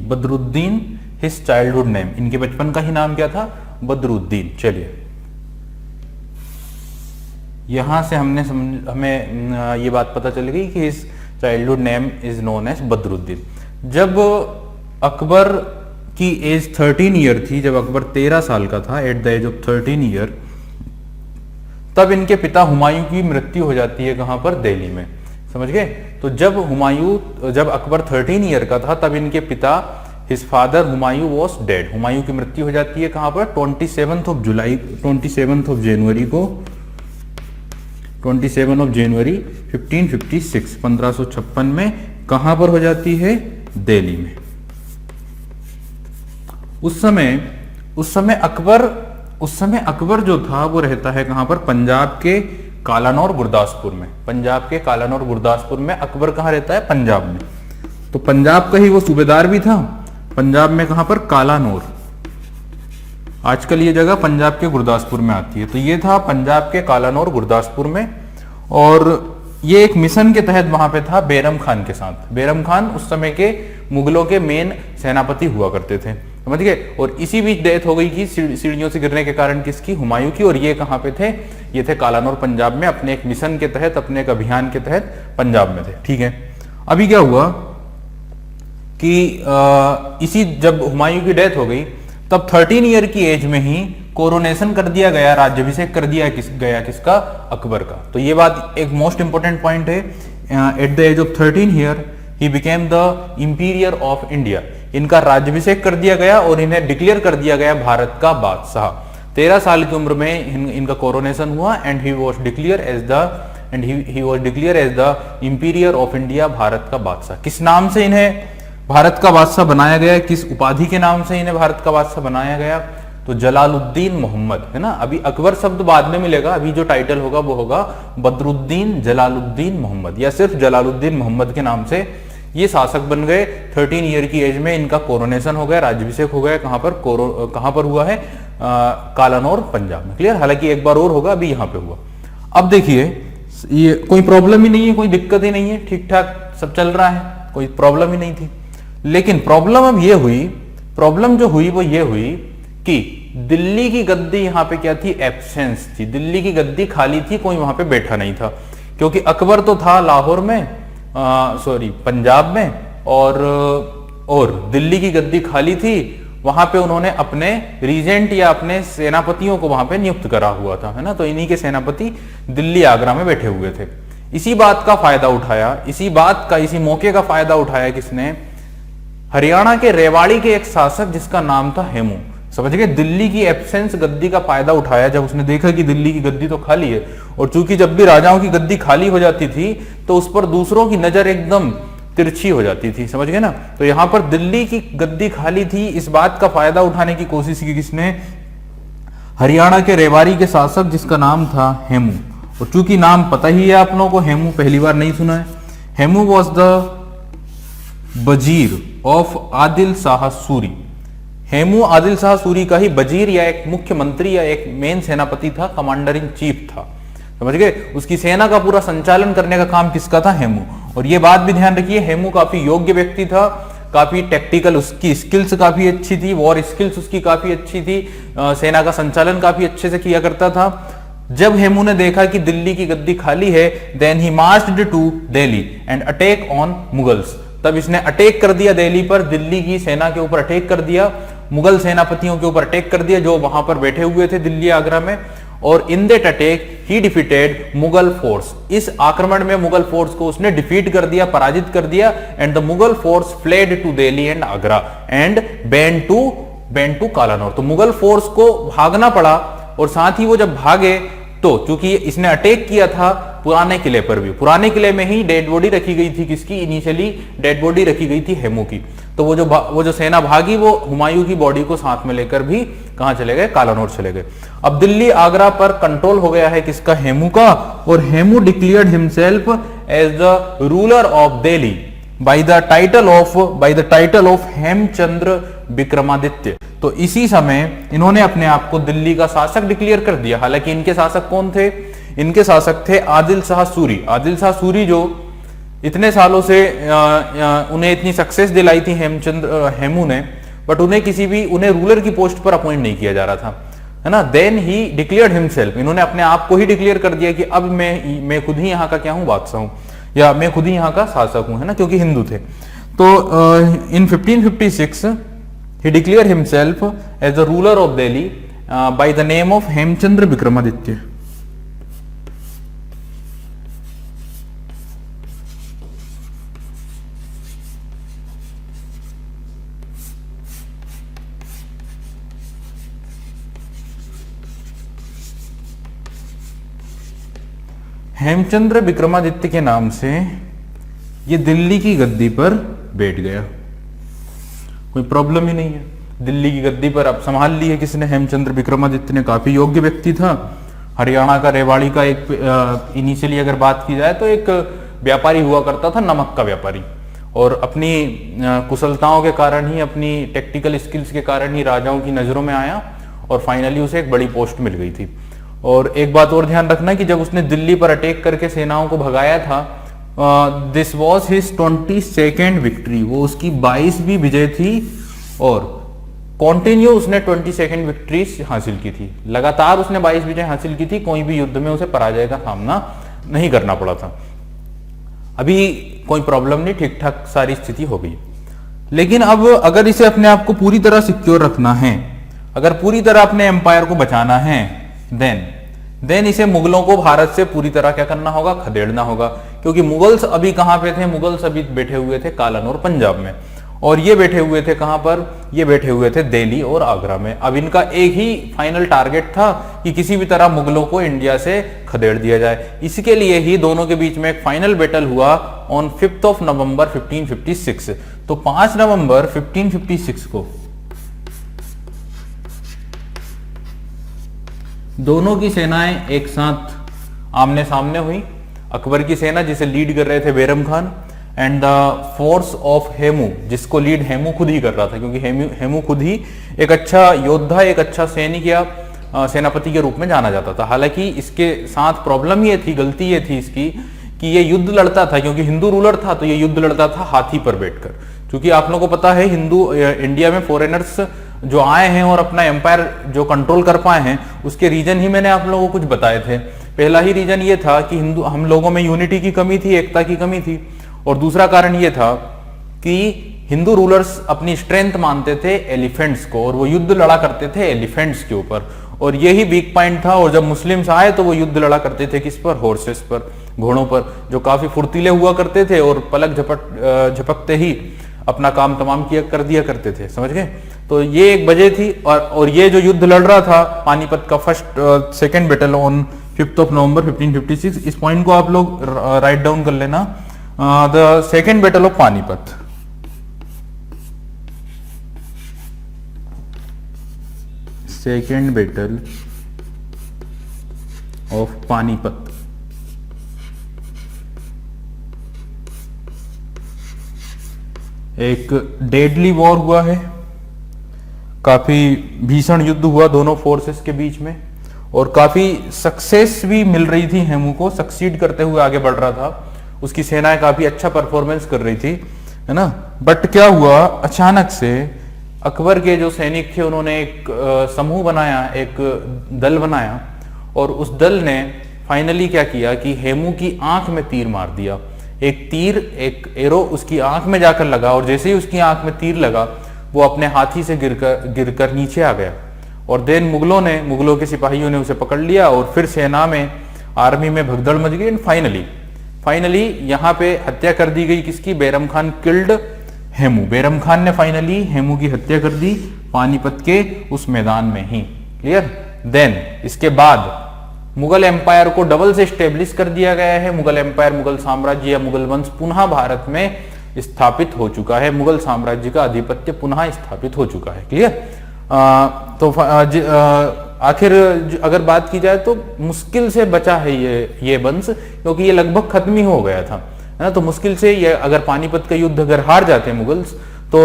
Badruddin his childhood name, इनके बचपन का ही नाम क्या था, बदरुद्दीन। चलिए, यहां से हमें ये बात पता चल गई कि his childhood name is known as Badruddin. जब अकबर की एज 13 ईयर थी, जब अकबर 13 साल का था, at the age of 13 year, तब इनके पिता हुमायूं की मृत्यु हो जाती है। कहां पर, दिल्ली में। समझ गए। तो जब अकबर 13 ईयर का था, तब इनके पिता, his father Humayun was dead. Humayun की मृत्यु हो जाती है कहां पर, 27 ऑफ जनवरी को, 27 ऑफ जनवरी 1556, 1556 में कहां पर हो जाती है, दिल्ली में। उस समय अकबर जो था वो रहता है कहां पर, पंजाब के कालानौर गुरदासपुर में। पंजाब के कालानौर गुरदासपुर में अकबर कहां रहता है, पंजाब में। तो पंजाब का ही वो सूबेदार भी था। पंजाब में कहां पर? कालानौर। आजकल ये जगह पंजाब के गुरदासपुर में आती है। तो ये था पंजाब के कालानौर गुरदासपुर में, और ये एक मिशन के तहत वहां पे था बैरम खान के साथ। बैरम खान उस समय के मुगलों के मेन सेनापति हुआ करते थे, समझ गए। और इसी बीच डेथ हो गई कि सीढ़ियों से गिरने के कारण किसकी? हुमायूं की। और ये कहां पे थे? ये थे कालानौर पंजाब में, अपने एक मिशन के तहत, अपने एक अभियान के तहत पंजाब में थे, ठीक है। अभी क्या हुआ कि इसी जब हुमायूं की डेथ हो गई तब 13 ईयर की एज में ही कोरोनेशन कर दिया गया, राज्याभिषेक कर दिया गया किसका? अकबर का। तो ये बात एक मोस्ट इंपोर्टेंट पॉइंट है। At the age of 13 year he became the emperor of India. इनका राज्याभिषेक कर दिया गया और इन्हें डिक्लेयर कर दिया गया भारत का बादशाह। 13 साल की उम्र में इनका कोरोनेशन हुआ and he was declare as the emperor of India, Bharat का बादशाह। किस नाम से इन्हें भारत का बादशाह बनाया गया? किस उपाधि के नाम से इन्हें भारत का बादशाह बनाया गया? तो जलालुद्दीन मोहम्मद, है ना। अभी अकबर शब्द बाद में मिलेगा, अभी जो टाइटल होगा वो होगा बदरुद्दीन जलालुद्दीन मोहम्मद, या सिर्फ जलालुद्दीन मोहम्मद के नाम से ये शासक बन गए। 13 ईयर की एज में इनका कोरोनेशन हो गया, राज्याभिषेक हो गया। कहां पर हुआ है? कालानौर पंजाब में। क्लियर? हालांकि एक बार और होगा, अभी यहां पे हुआ। अब देखिए, ये कोई प्रॉब्लम ही नहीं है, कोई दिक्कत ही नहीं है, ठीक ठाक सब चल रहा है, कोई प्रॉब्लम ही नहीं थी। लेकिन प्रॉब्लम अब ये हुई, प्रॉब्लम जो हुई वो ये हुई कि दिल्ली की गद्दी यहां पे क्या थी? एब्सेंस थी। दिल्ली की गद्दी खाली थी, कोई वहां पे बैठा नहीं था, क्योंकि अकबर तो था लाहौर में, पंजाब में, और दिल्ली की गद्दी खाली थी। वहां पे उन्होंने अपने रीजेंट या अपने सेनापतियों को वहां पे नियुक्त करा हुआ था, है ना। तो इन्हीं के सेनापति दिल्ली आगरा में बैठे हुए थे। इसी बात का फायदा उठाया, इसी मौके का फायदा उठाया किसने? हरियाणा के रेवाड़ी के एक शासक जिसका नाम था हेमू। समझ गए? दिल्ली की एब्सेंस, गद्दी का फायदा उठाया। जब उसने देखा कि दिल्ली की गद्दी तो खाली है, और चूंकि जब भी राजाओं की गद्दी खाली हो जाती थी तो उस पर दूसरों की नजर एकदम तिरछी हो जाती थी, समझ गए ना। तो यहां पर दिल्ली की गद्दी खाली थी, इस बात का फायदा उठाने की कोशिश की किसने? हरियाणा के रेवाड़ी के शासक जिसका नाम था हेमू। और चूंकि नाम पता ही है आप लोगों को, हेमू पहली बार नहीं सुना है। हेमू वॉज द वजीर ऑफ आदिल शाह सूरी। हेमू आदिल शाह सूरी का ही वजीर या एक मुख्यमंत्री या एक मेन सेनापति था, कमांडर इन चीफ था, समझ गए। उसकी सेना का पूरा संचालन करने का काम किसका था? हेमू। और ये बात भी ध्यान रखिए, हेमू काफी योग्य व्यक्ति था, काफी टेक्टिकल, उसकी स्किल्स काफी अच्छी थी, वॉर स्किल्स उसकी काफी अच्छी थी, सेना का संचालन काफी अच्छे से किया करता था। जब हेमू ने देखा कि दिल्ली की गद्दी खाली है, then he marched to Delhi and attack on Mughals. तब इसने अटैक कर दिया दिल्ली पर, दिल्ली की सेना के ऊपर अटैक कर दिया, मुगल सेनापतियों के ऊपर अटैक कर दिया जो वहां पर बैठे हुए थे दिल्ली आगरा में। और in that attack he defeated Mughal force. इस आक्रमण में मुगल फोर्स को उसने डिफीट कर दिया, पराजित कर दिया। And the Mughal force fled to Delhi and Agra and been to Kalanaur. तो मुगल फोर्स को भागना पड़ा, और साथ ही वो जब भागे तो चूंकि इसने अटैक किया था पुराने किले पर भी, पुराने किले में ही डेड बॉडी रखी गई थी किसकी? इनिशियली डेड बॉडी रखी गई थी हेमू की। तो वो जो सेना भागी वो हुमायूं की बॉडी को साथ में लेकर भी कहां चले गए? कालानौर चले गए। अब दिल्ली आगरा पर कंट्रोल हो गया है किसका? हेमू का। और Hemu declared himself as the ruler of Delhi by the title of Hemchandra Vikramaditya. तो इसी समय इन्होंने अपने आप को दिल्ली का शासक डिक्लेयर कर दिया। हालांकि इनके शासक कौन थे? इनके शासक थे आदिल शाह सूरी। आदिल शाह सूरी जो इतने सालों से उन्हें इतनी सक्सेस दिलाई थी हेमू ने, बट उन्हें रूलर की पोस्ट पर अपॉइंट नहीं किया जा रहा था, है ना। देन ही डिक्लेयर्ड हिमसेल्फ, इन्होंने अपने आप को ही डिक्लेयर कर दिया कि अब मैं खुद ही यहाँ का क्या हूँ? बादशाह हूँ, या मैं खुद ही यहाँ का शासक हूँ, है ना, क्योंकि हिंदू थे। तो इन 1556 he declared himself as the ruler of Delhi by the name of Hemchandra Vikramaditya. Hemchandra Vikramaditya के नाम से ये दिल्ली की गद्दी पर बैठ गया, कोई प्रॉब्लम ही नहीं है। दिल्ली की गद्दी पर अब संभाल ली है किसने? हेमचंद्र विक्रमादित्य ने। काफी योग्य व्यक्ति था, हरियाणा का रेवाड़ी का एक इनिशियली अगर बात की जाए तो एक व्यापारी हुआ करता था, नमक का व्यापारी। और अपनी कुशलताओं के कारण ही, अपनी टेक्टिकल स्किल्स के कारण ही राजाओं की नजरों में आया और फाइनली उसे एक बड़ी पोस्ट मिल गई थी। और एक बात और ध्यान रखना कि जब उसने दिल्ली पर अटैक करके सेनाओं को भगाया था, this was his 22nd victory, वो उसकी 22वीं विजय थी और कॉन्टिन्यू उसने 22nd विक्ट्रीज हासिल की थी। लगातार उसने 22 विजय हासिल की थी, कोई भी युद्ध में उसे पराजय का सामना नहीं करना पड़ा था। अभी कोई प्रॉब्लम नहीं, ठीक ठाक सारी स्थिति हो गई। लेकिन अब अगर इसे अपने आप को पूरी तरह सिक्योर रखना है, अगर पूरी तरह अपने एम्पायर को बचाना है, देन इसे मुगलों को भारत से पूरी तरह क्या करना होगा, खदेड़ना होगा। क्योंकि मुगल्स अभी कहां पे थे, मुगल्स अभी बैठे हुए थे कालन और पंजाब में, और ये बैठे हुए थे कहां पर, ये बैठे हुए थे दिल्ली और आगरा में। अब इनका एक ही फाइनल टारगेट था कि किसी भी तरह मुगलों को इंडिया से खदेड़ दिया जाए। इसके लिए ही दोनों के बीच में एक फाइनल बैटल हुआ ऑन 5 नवंबर 1556। तो 5 नवंबर 1556 को दोनों की सेनाएं एक साथ आमने सामने हुई। अकबर की सेना जिसे लीड कर रहे थे Bairam Khan, and the force of Hemu, जिसको लीड हेमू खुद ही कर रहा था, क्योंकि हेमू खुद ही एक अच्छा योद्धा, एक अच्छा सैनिक या सेनापति के रूप में जाना जाता था। हालांकि इसके साथ प्रॉब्लम ये थी, गलती ये थी इसकी कि ये युद्ध लड़ता था, क्योंकि हिंदू रूलर था तो ये युद्ध लड़ता था हाथी पर बैठकर। क्योंकि आप लोगों को पता है हिंदू इंडिया में फॉरेनर्स जो आए हैं और अपना एम्पायर जो कंट्रोल कर पाए हैं, उसके रीजन ही मैंने आप लोगों को कुछ बताए थे। पहला ही रीजन ये था कि हिंदू हम लोगों में यूनिटी की कमी थी, एकता की कमी थी, और दूसरा कारण ये था कि हिंदू रूलर्स अपनी स्ट्रेंथ मानते थे एलिफेंट्स को, और वो युद्ध लड़ा करते थे एलिफेंट्स के ऊपर, और यही वीक पॉइंट था। और जब मुस्लिम्स आए तो वो युद्ध लड़ा करते थे किस पर, हॉर्सेस पर, घोड़ों पर, जो काफी फुर्तीले हुआ करते थे और पलक झपकते ही अपना काम तमाम कर दिया करते थे। समझ गए? तो ये एक वजह थी। और ये जो युद्ध लड़ रहा था पानीपत का सेकेंड बैटल ऑन 5 नवंबर 1556, इस पॉइंट को आप लोग राइट डाउन कर लेना। The second battle of Panipat, second battle of Panipat, एक डेडली वॉर हुआ है, काफी भीषण युद्ध हुआ दोनों फोर्सेस के बीच में, और काफी सक्सेस भी मिल रही थी हेमू को, सक्सीड करते हुए आगे बढ़ रहा था, उसकी सेनाएं काफी अच्छा परफॉर्मेंस कर रही थी, है ना। बट क्या हुआ, अचानक से अकबर के जो सैनिक थे उन्होंने एक समूह बनाया, एक दल बनाया, और उस दल ने फाइनली क्या किया कि हेमू की आंख में तीर मार दिया। एक तीर, एक एरो उसकी आंख में जाकर लगा, और जैसे ही उसकी आंख में तीर लगा वो अपने हाथी से गिरकर नीचे आ गया। और देन मुगलों के सिपाहियों ने उसे पकड़ लिया, और फिर सेना में, आर्मी में भगदड़ मच गई। एंड फाइनली यहाँ पे हत्या कर दी गई किसकी, बैरम खान किल्ड हेमू। बैरम खान ने फाइनली हेमू की हत्या कर दी पानीपत के उस मैदान में ही। क्लियर? देन इसके बाद मुगल एम्पायर को डबल से स्टेब्लिश कर दिया गया है। मुगल एम्पायर, मुगल साम्राज्य या मुगल वंश पुनः भारत में स्थापित हो चुका है। मुगल साम्राज्य का आधिपत्य पुनः स्थापित हो चुका है। क्लियर? तो आखिर अगर बात की जाए तो मुश्किल से बचा है ये वंश, क्योंकि ये लगभग खत्म ही हो गया था, है ना। तो मुश्किल से ये, अगर पानीपत का युद्ध अगर हार जाते मुगल्स तो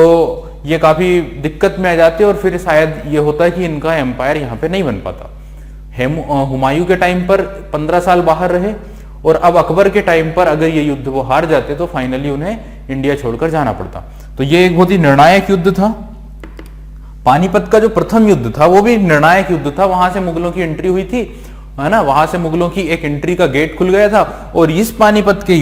ये काफी दिक्कत में आ जाते, और फिर शायद ये होता है कि इनका एम्पायर यहाँ पे नहीं बन पाता। हुमायूं के टाइम पर 15 साल बाहर रहे, और अब अकबर के टाइम पर अगर ये युद्ध वो हार जाते तो फाइनली उन्हें इंडिया छोड़कर जाना पड़ता। तो ये एक बहुत ही निर्णायक युद्ध था। पानीपत का जो प्रथम युद्ध था वो भी निर्णायक युद्ध था। वहां से मुगलों की एंट्री हुई थी, है ना, वहां से मुगलों की एक एंट्री का गेट खुल गया था। और इस पानीपत के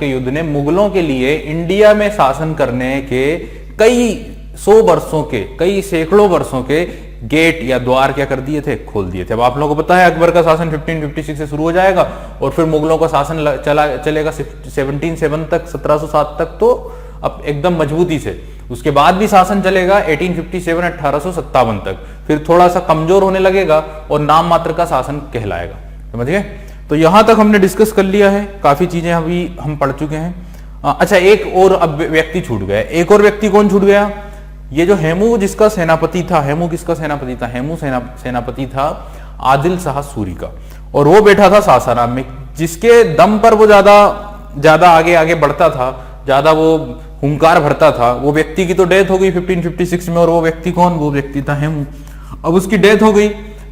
युद्ध ने मुगलों के लिए इंडिया में शासन करने के कई सौ वर्षों के, कई सैकड़ों वर्षों के गेट या द्वार क्या कर दिए थे, खोल दिए थे। अब आप लोगों को पता है अकबर का शासन 1556 से शुरू हो जाएगा, और फिर मुगलों का शासन चलेगा 1707 तक, 1707 तक, तो अब एकदम मजबूती से। उसके बाद भी शासन चलेगा 1857 1857 तक, फिर थोड़ा सा कमजोर होने लगेगा और नाम मात्र का शासन कहलाएगा। समझ गए? तो यहां तक हमने डिस्कस कर लिया है, काफी चीजें अभी हम पढ़ चुके हैं। अच्छा, एक और अब व्यक्ति छूट गया। एक और व्यक्ति कौन छूट गया? ये जो हेमू जिसका सेनापति था, हेमू किसका सेनापति था? हेमू सेनापति था आदिल शाह सूरी का, और वो बैठा था सासाराम में, जिसके दम पर वो ज्यादा आगे बढ़ता था, ज्यादा वो हुंकार भरता था, वो व्यक्ति की तो डेथ हो गई 1556 में, और वो व्यक्ति कौन, वो व्यक्ति था हेमू। अब उसकी डेथ हो गई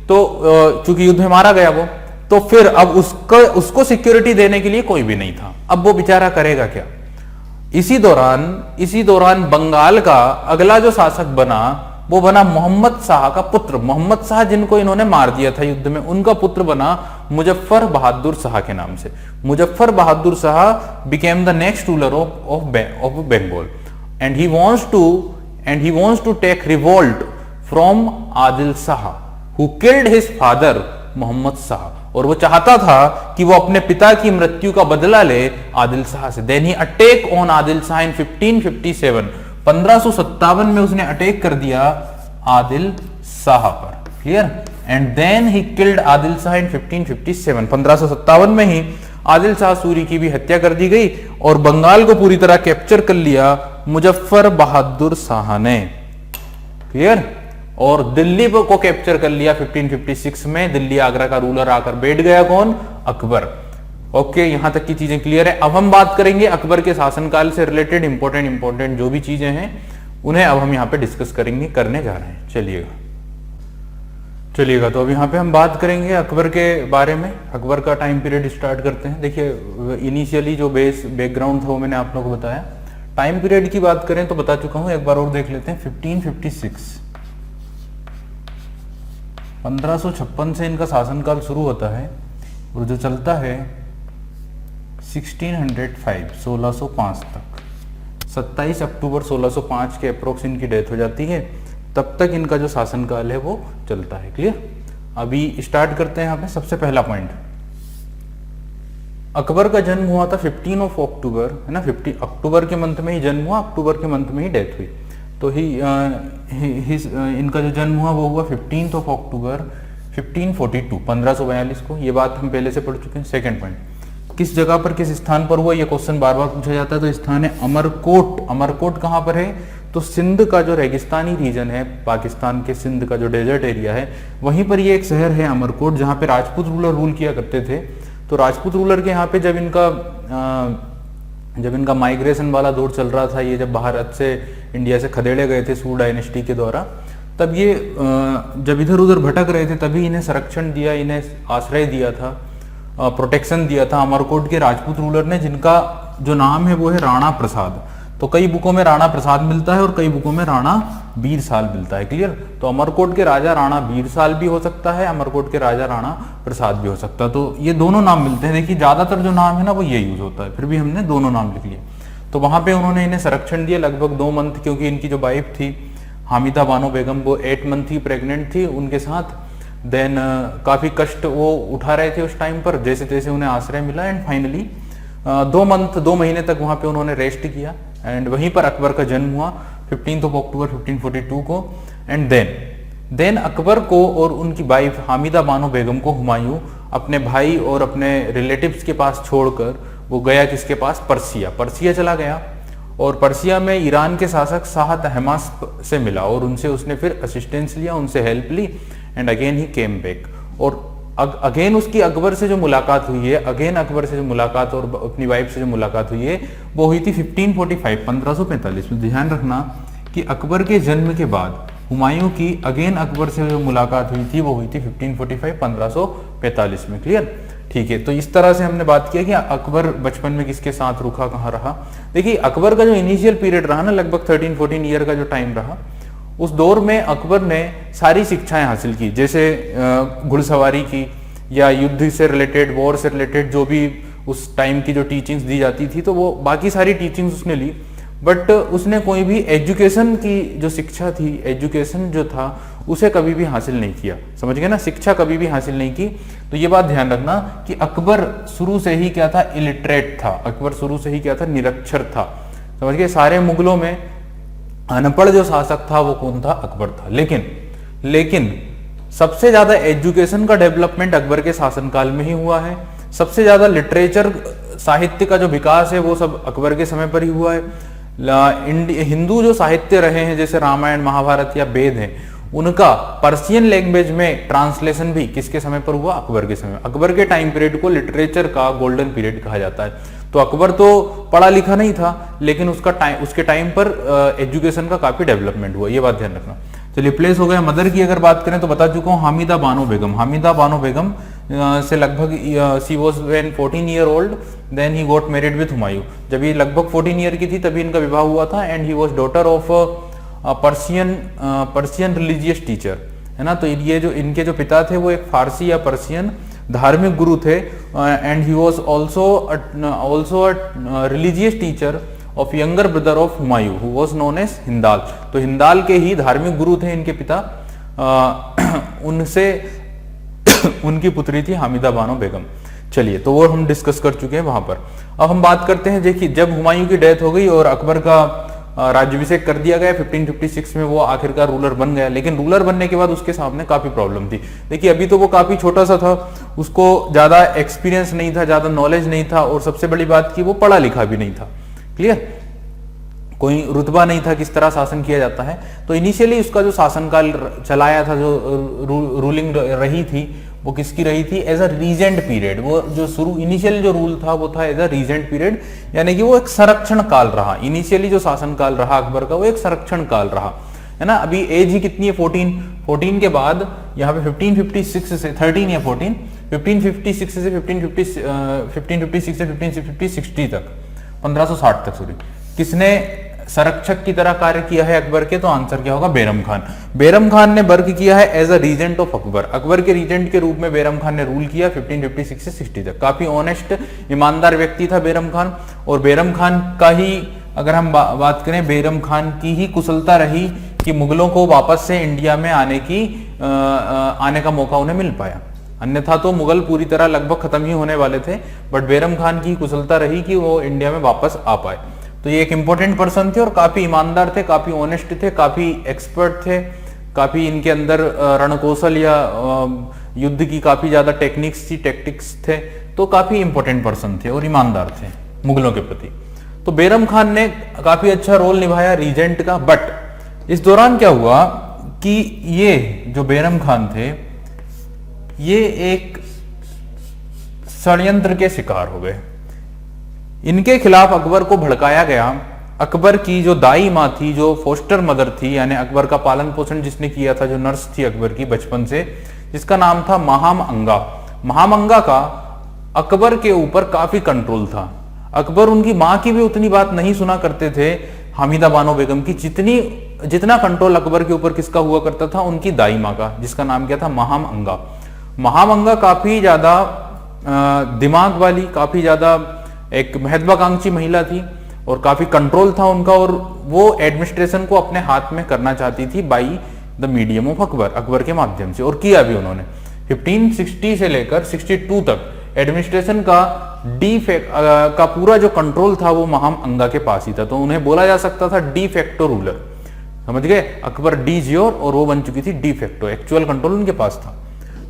तो चूंकि युद्ध में मारा गया वो, तो फिर अब उसको सिक्योरिटी देने के लिए कोई भी नहीं था। अब वो बेचारा करेगा क्या। इसी दौरान बंगाल का अगला जो शासक बना वो बना मोहम्मद शाह का पुत्र। मोहम्मद शाह जिनको इन्होंने मार दिया था युद्ध में, उनका पुत्र बना मुजफ्फर बहादुर शाह के नाम से। Muzaffar Bahadur Shah became the next ruler of Bengal and he wants to take revolt from Adil Shah who killed his father Mohammad Shah. और वो चाहता था कि वो अपने पिता की मृत्यु का बदला ले आदिल शाह से। Then he attack on Adil Shah in 1557, 1557 में उसने अटैक कर दिया आदिल शाह पर। Clear. And then he killed Adil Shah in 1557, 1557 में ही आदिल शाह सूरी की भी हत्या कर दी गई और बंगाल को पूरी तरह कैप्चर कर लिया मुजफ्फर बहादुर शाह ने। क्लियर। और दिल्ली को कैप्चर कर लिया 1556 में। दिल्ली आगरा का रूलर आकर बैठ गया कौन, अकबर। ओके, यहां तक की चीजें क्लियर है। अब हम बात करेंगे अकबर के शासनकाल से रिलेटेड इंपॉर्टेंट जो भी चीजें हैं उन्हें अब हम यहां पे डिस्कस करने जा रहे हैं। चलिएगा तो अब यहाँ पे हम बात करेंगे अकबर के बारे में। अकबर का टाइम पीरियड स्टार्ट करते हैं। देखिए, इनिशियली जो बैकग्राउंड था वो मैंने आप लोगों को बताया। टाइम पीरियड की बात करें तो बता चुका हूं, एक बार और देख लेते हैं। 1556, 1556 से इनका शासनकाल शुरू होता है और जो चलता है 1605, 1605 तक। 27 अक्टूबर 1605 के अप्रोक्स इनकी डेथ हो जाती है। तब तक इनका जो शासनकाल है वो चलता है। क्लियर। अभी स्टार्ट करते हैं यहाँ पे। सबसे पहला पॉइंट, अकबर का जन्म हुआ था 15 अक्टूबर, है ना। 15 अक्टूबर के मंथ में ही जन्म हुआ, अक्टूबर के मंथ में ही डेथ हुई। तो इनका जो जन्म हुआ वो हुआ 15 अक्टूबर 1542, 1542 को। ये बात हम पहले से पढ़ चुके हैं। सेकंड पॉइंट, किस जगह पर, किस स्थान पर हुआ, ये क्वेश्चन बार बार पूछा जाता है। तो स्थान है अमरकोट। अमरकोट कहाँ पर है, तो सिंध का जो रेगिस्तानी रीजन है, पाकिस्तान के सिंध का जो डेजर्ट एरिया है, वहीं पर ये एक शहर है अमरकोट, जहाँ पे राजपूत रूलर रूल किया करते थे। तो राजपूत रूलर के यहाँ पे जब इनका माइग्रेशन वाला दौर चल रहा था, ये जब भारत से इंडिया से खदेड़े गए थे सूर डायनेस्टी के द्वारा, तब ये जब इधर उधर भटक रहे थे तभी इन्हें संरक्षण दिया, इन्हें आश्रय दिया था, प्रोटेक्शन दिया था अमरकोट के राजपूत रूलर ने, जिनका जो नाम है वो है राणा प्रसाद। तो कई बुकों में राणा प्रसाद मिलता है और कई बुकों में राणा बीरसाल मिलता है। क्लियर। तो अमरकोट के राजा राणा बीरसाल भी हो सकता है, अमरकोट के राजा राणा प्रसाद भी हो सकता है। तो ये दोनों नाम मिलते हैं। देखिए, ज्यादातर जो नाम है ना वो ये यूज होता है, फिर भी हमने दोनों नाम लिख लिए। तो वहां पे उन्होंने इन्हें संरक्षण दिया लगभग 2 मंथ, क्योंकि इनकी जो वाइफ थी हामिदा बानो बेगम, वो 8 मंथ ही प्रेग्नेंट थी उनके साथ। देन काफी कष्ट वो उठा रहे थे उस टाइम पर, जैसे तैसे उन्हें आश्रय मिला। एंड फाइनली 2 महीने तक वहां पे उन्होंने रेस्ट किया। एंड वहीं पर अकबर का जन्म हुआ 15 अक्टूबर 1542 को। एंड देन अकबर को और उनकी वाइफ हामिदा बानो बेगम को हुमायूं अपने भाई और अपने रिलेटिव्स के पास छोड़कर वो गया किसके पास, पर्सिया चला गया। और पर्सिया में ईरान के शासक शाह तहमास से मिला और उनसे उसने फिर असिस्टेंस लिया, उनसे हेल्प ली। And again he came back. और अगेन उसकी अकबर से जो मुलाकात हुई है, अकबर से जो मुलाकात और अपनी वाइफ से जो मुलाकात हुई है वो हुई थी 1545, 1545 में। ध्यान रखना कि अकबर के जन्म के बाद हुमायूं की अगेन अकबर से जो मुलाकात हुई थी वो हुई थी 1545, 1545 में। क्लियर। ठीक है। तो इस तरह से हमने बात किया कि अकबर बचपन में किसके साथ रुका, कहाँ रहा। देखिए, अकबर का जो इनिशियल पीरियड रहा ना, लगभग 13-14 ईयर का जो टाइम रहा, उस दौर में अकबर ने सारी शिक्षाएं हासिल की, जैसे घुड़सवारी की या युद्ध से रिलेटेड, वॉर से रिलेटेड जो भी उस टाइम की जो टीचिंग्स दी जाती थी, तो वो बाकी सारी टीचिंग्स उसने ली। बट उसने कोई भी एजुकेशन की जो शिक्षा थी, एजुकेशन जो था, उसे कभी भी हासिल नहीं किया। समझ गए ना, शिक्षा कभी भी हासिल नहीं की। तो ये बात ध्यान रखना कि अकबर शुरू से ही क्या था, इलिटरेट था। अकबर शुरू से ही क्या था, निरक्षर था। समझ गए। सारे मुगलों में अनपढ़ जो शासक था वो कौन था, अकबर था। लेकिन सबसे ज्यादा एजुकेशन का डेवलपमेंट अकबर के शासनकाल में ही हुआ है। सबसे ज्यादा लिटरेचर, साहित्य का जो विकास है वो सब अकबर के समय पर ही हुआ है। हिंदू जो साहित्य रहे हैं, जैसे रामायण, महाभारत या वेद हैं, उनका पर्शियन लैंग्वेज में ट्रांसलेशन भी किसके समय पर हुआ, अकबर के समय। अकबर के टाइम पीरियड को लिटरेचर का गोल्डन पीरियड कहा जाता है। तो अकबर तो पढ़ा लिखा नहीं था, लेकिन उसके टाइम पर एजुकेशन का काफी डेवलपमेंट हुआ, ये बात ध्यान रखना। चलिए, प्लेस हो गया। मदर की अगर बात करें तो बता चुका हूँ, हामिदा बानो बेगम। हामिदा बानो बेगम से लगभग she was when 14 year old, then he got married with Humayun. जब ये लगभग 14 ईयर की थी तभी इनका विवाह हुआ था, and he was daughter of Persian religious teacher, है ना। तो ये जो इनके जो पिता थे वो एक फारसी या पर्सियन धार्मिक गुरु थे, and he was also religious teacher of younger brother of Humayun who was known as Hindal. तो हिंदाल के ही धार्मिक गुरु थे इनके पिता, उनसे उनकी पुत्री थी हामिदा बानो बेगम। चलिए, तो वो हम डिस्कस कर चुके हैं वहां पर। अब हम बात करते हैं, देखिए जब हुमायूं की डेथ हो गई और अकबर का राज्याभिषेक कर दिया गया 1556 में, वो आखिरकार रूलर बन गया। लेकिन रूलर बनने के बाद उसके सामने काफी प्रॉब्लम थी। देखिए, अभी तो वो काफी छोटा सा था, उसको ज्यादा एक्सपीरियंस नहीं था, ज्यादा नॉलेज नहीं था, और सबसे बड़ी बात की वो पढ़ा लिखा भी नहीं था। क्लियर, कोई रुतबा नहीं था किस तरह शासन किया जाता है। तो इनिशियली उसका जो शासनकाल चलाया था, जो रूलिंग रही थी, वो किसकी रही थी? As a regent period. वो जो शुरू इनिशियल जो रूल था वो था एज अ रीजेंट पीरियड, यानी कि वो एक संरक्षण काल रहा। इनिशियली जो शासन काल रहा अकबर का, वो एक संरक्षण काल रहा, है ना। अभी एज ही कितनी है? 14 के बाद यहाँ पे 1556 से 13 या 14, 1556 से 1556 से 1560 तक, 1560 तक सॉरी, किसने संरक्षक की तरह कार्य किया है अकबर के? तो आंसर क्या होगा? बेरम खान। बेरम खान ने वर्क किया है as a regent of Akbar. Akbar के रीजेंट के रूप में बेरम खान ने रूल किया 1556 से 60 तक। काफी ऑनेस्ट, ईमानदार व्यक्ति था बेरम खान। और बेरम खान का ही अगर हम बात करें, बेरम खान की ही कुशलता रही कि मुगलों को वापस से इंडिया में आने का मौका उन्हें मिल पाया। अन्यथा तो मुगल पूरी तरह लगभग खत्म ही होने वाले थे, बट बेरम खान की कुशलता रही कि वो इंडिया में वापस आ पाए। तो ये एक इंपॉर्टेंट पर्सन थे और काफी ईमानदार थे, काफी ऑनेस्ट थे, काफी एक्सपर्ट थे, काफी इनके अंदर रणकौशल या युद्ध की काफी ज्यादा टैक्टिक्स थे। तो काफी इंपॉर्टेंट पर्सन थे और ईमानदार थे मुगलों के प्रति। तो बेरम खान ने काफी अच्छा रोल निभाया रीजेंट का। बट इस दौरान क्या हुआ कि ये जो बेरम खान थे, ये एक षड्यंत्र के शिकार हो गए। इनके खिलाफ अकबर को भड़काया गया। अकबर की जो दाई माँ थी, जो फोस्टर मदर थी, यानी अकबर का पालन पोषण जिसने किया था, जो नर्स थी अकबर की बचपन से, जिसका नाम था महामंगा। महामंगा का अकबर के ऊपर काफी कंट्रोल था। अकबर उनकी माँ की भी उतनी बात नहीं सुना करते थे, हामिदा बानो बेगम की, जितना कंट्रोल अकबर के ऊपर किसका हुआ करता था? उनकी दाई माँ का, जिसका नाम क्या था? महामंगा। महामंगा काफी ज्यादा दिमाग वाली, काफी ज्यादा एक महत्वाकांक्षी महिला थी और काफी कंट्रोल था उनका, और वो एडमिनिस्ट्रेशन को अपने हाथ में करना चाहती थी by the medium of Akbar, Akbar के माध्यम से। और किया भी उन्होंने। 1560 से लेकर 62 तक एडमिनिस्ट्रेशन का का पूरा जो कंट्रोल था वो महामंगा के पास ही था। तो उन्हें बोला जा सकता था डी फैक्टो रूलर। समझ गए? अकबर डी जियोर और वो बन चुकी थी डी फैक्टो। एक्चुअल कंट्रोल उनके पास था।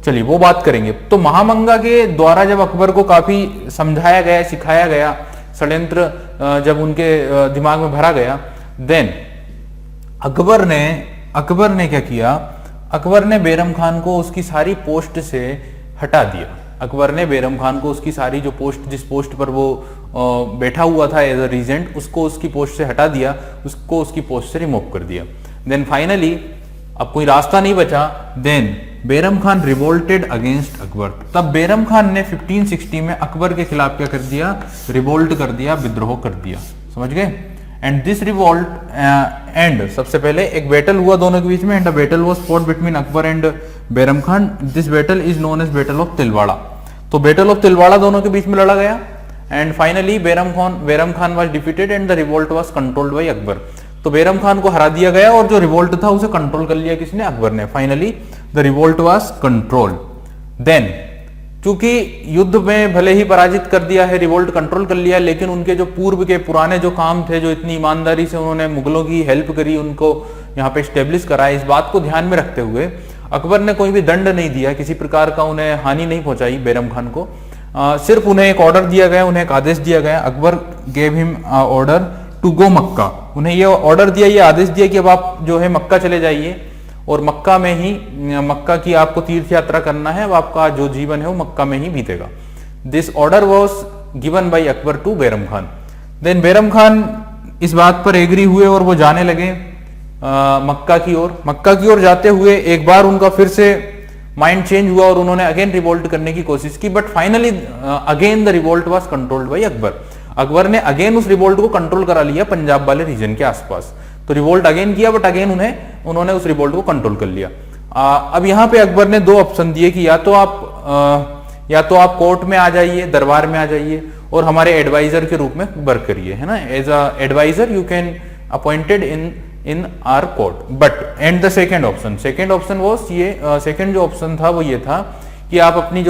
चलिए, वो बात करेंगे। तो महामंगा के द्वारा जब अकबर को काफी समझाया गया, सिखाया गया, षड्यंत्र जब उनके दिमाग में भरा गया, देन अकबर ने क्या किया? अकबर ने बेरम खान को उसकी सारी पोस्ट से हटा दिया। अकबर ने बेरम खान को उसकी सारी जो पोस्ट, जिस पोस्ट पर वो बैठा हुआ था एज अ रीजेंट, उसको उसकी पोस्ट से हटा दिया, उसको उसकी पोस्ट से रिमूव कर दिया। देन फाइनली अब कोई रास्ता नहीं बचा। Then Bairam Khan revolted against Akbar. तब बेरम खान ने 1560 में अकबर के खिलाफ क्या कर दिया? रिवोल्ट कर दिया, विद्रोह कर दिया। समझ गए? एंड दिस रिवोल्ट एंड सबसे पहले एक बैटल हुआ दोनों के बीच में, and a battle was fought between Akbar and Bairam Khan. This battle is known as battle of Tilwara. तो बैटल ऑफ तिलवाड़ा दोनों के बीच में लड़ा गया, and finally Bairam Khan was defeated and the revolt was controlled by Akbar. तो बेरम खान को हरा दिया गया और जो रिवोल्ट था उसे कंट्रोल कर लिया किसने? अकबर ने। Finally the revolt was control. Then चूंकि युद्ध में भले ही पराजित कर दिया है, रिवोल्ट कंट्रोल कर लिया, लेकिन उनके जो पूर्व के पुराने जो काम थे, जो इतनी ईमानदारी से उन्होंने मुगलों की हेल्प करी, उनको यहाँ पे स्टेब्लिश कराया, इस बात को ध्यान में रखते हुए अकबर ने कोई भी दंड नहीं दिया, किसी प्रकार का उन्हें हानि नहीं पहुंचाई बेरम खान को। सिर्फ उन्हें एक ऑर्डर दिया गया, उन्हें एक आदेश दिया गया। Akbar gave him order to go Mecca. उन्हें ये ऑर्डर दिया, ये आदेश दिया कि अब आप जो है मक्का चले जाइए और मक्का में ही, मक्का की आपको तीर्थ यात्रा करना है, अब आपका जो जीवन है वो मक्का में ही बीतेगा। This order was given by Akbar to Bairam Khan. Then Bairam Khan इस बात पर एग्री हुए और वो जाने लगे मक्का की ओर। मक्का की ओर जाते हुए एक बार उनका फिर से माइंड चेंज हुआ और उन्होंने अगेन रिवोल्ट करने की कोशिश की, but finally again the revolt was controlled by Akbar. Akbar ने अगेन उस रिवोल्ट को कंट्रोल करा लिया पंजाब वाले रीजन के आसपास। तो रिवोल्ट अगेन किया, बट अगेन उन्होंने उस रिवोल्ट को कंट्रोल कर लिया। अब यहाँ पे अकबर ने दो ऑप्शन दिए कि या तो आप कोर्ट में आ जाइए, दरबार में आ जाइए और हमारे एडवाइजर के रूप में वर्क करिए, है ना, as a advisor you can appointed in our court. But and the second option was ये, सेकेंड जो ऑप्शन था वो ये था कि आप अपनी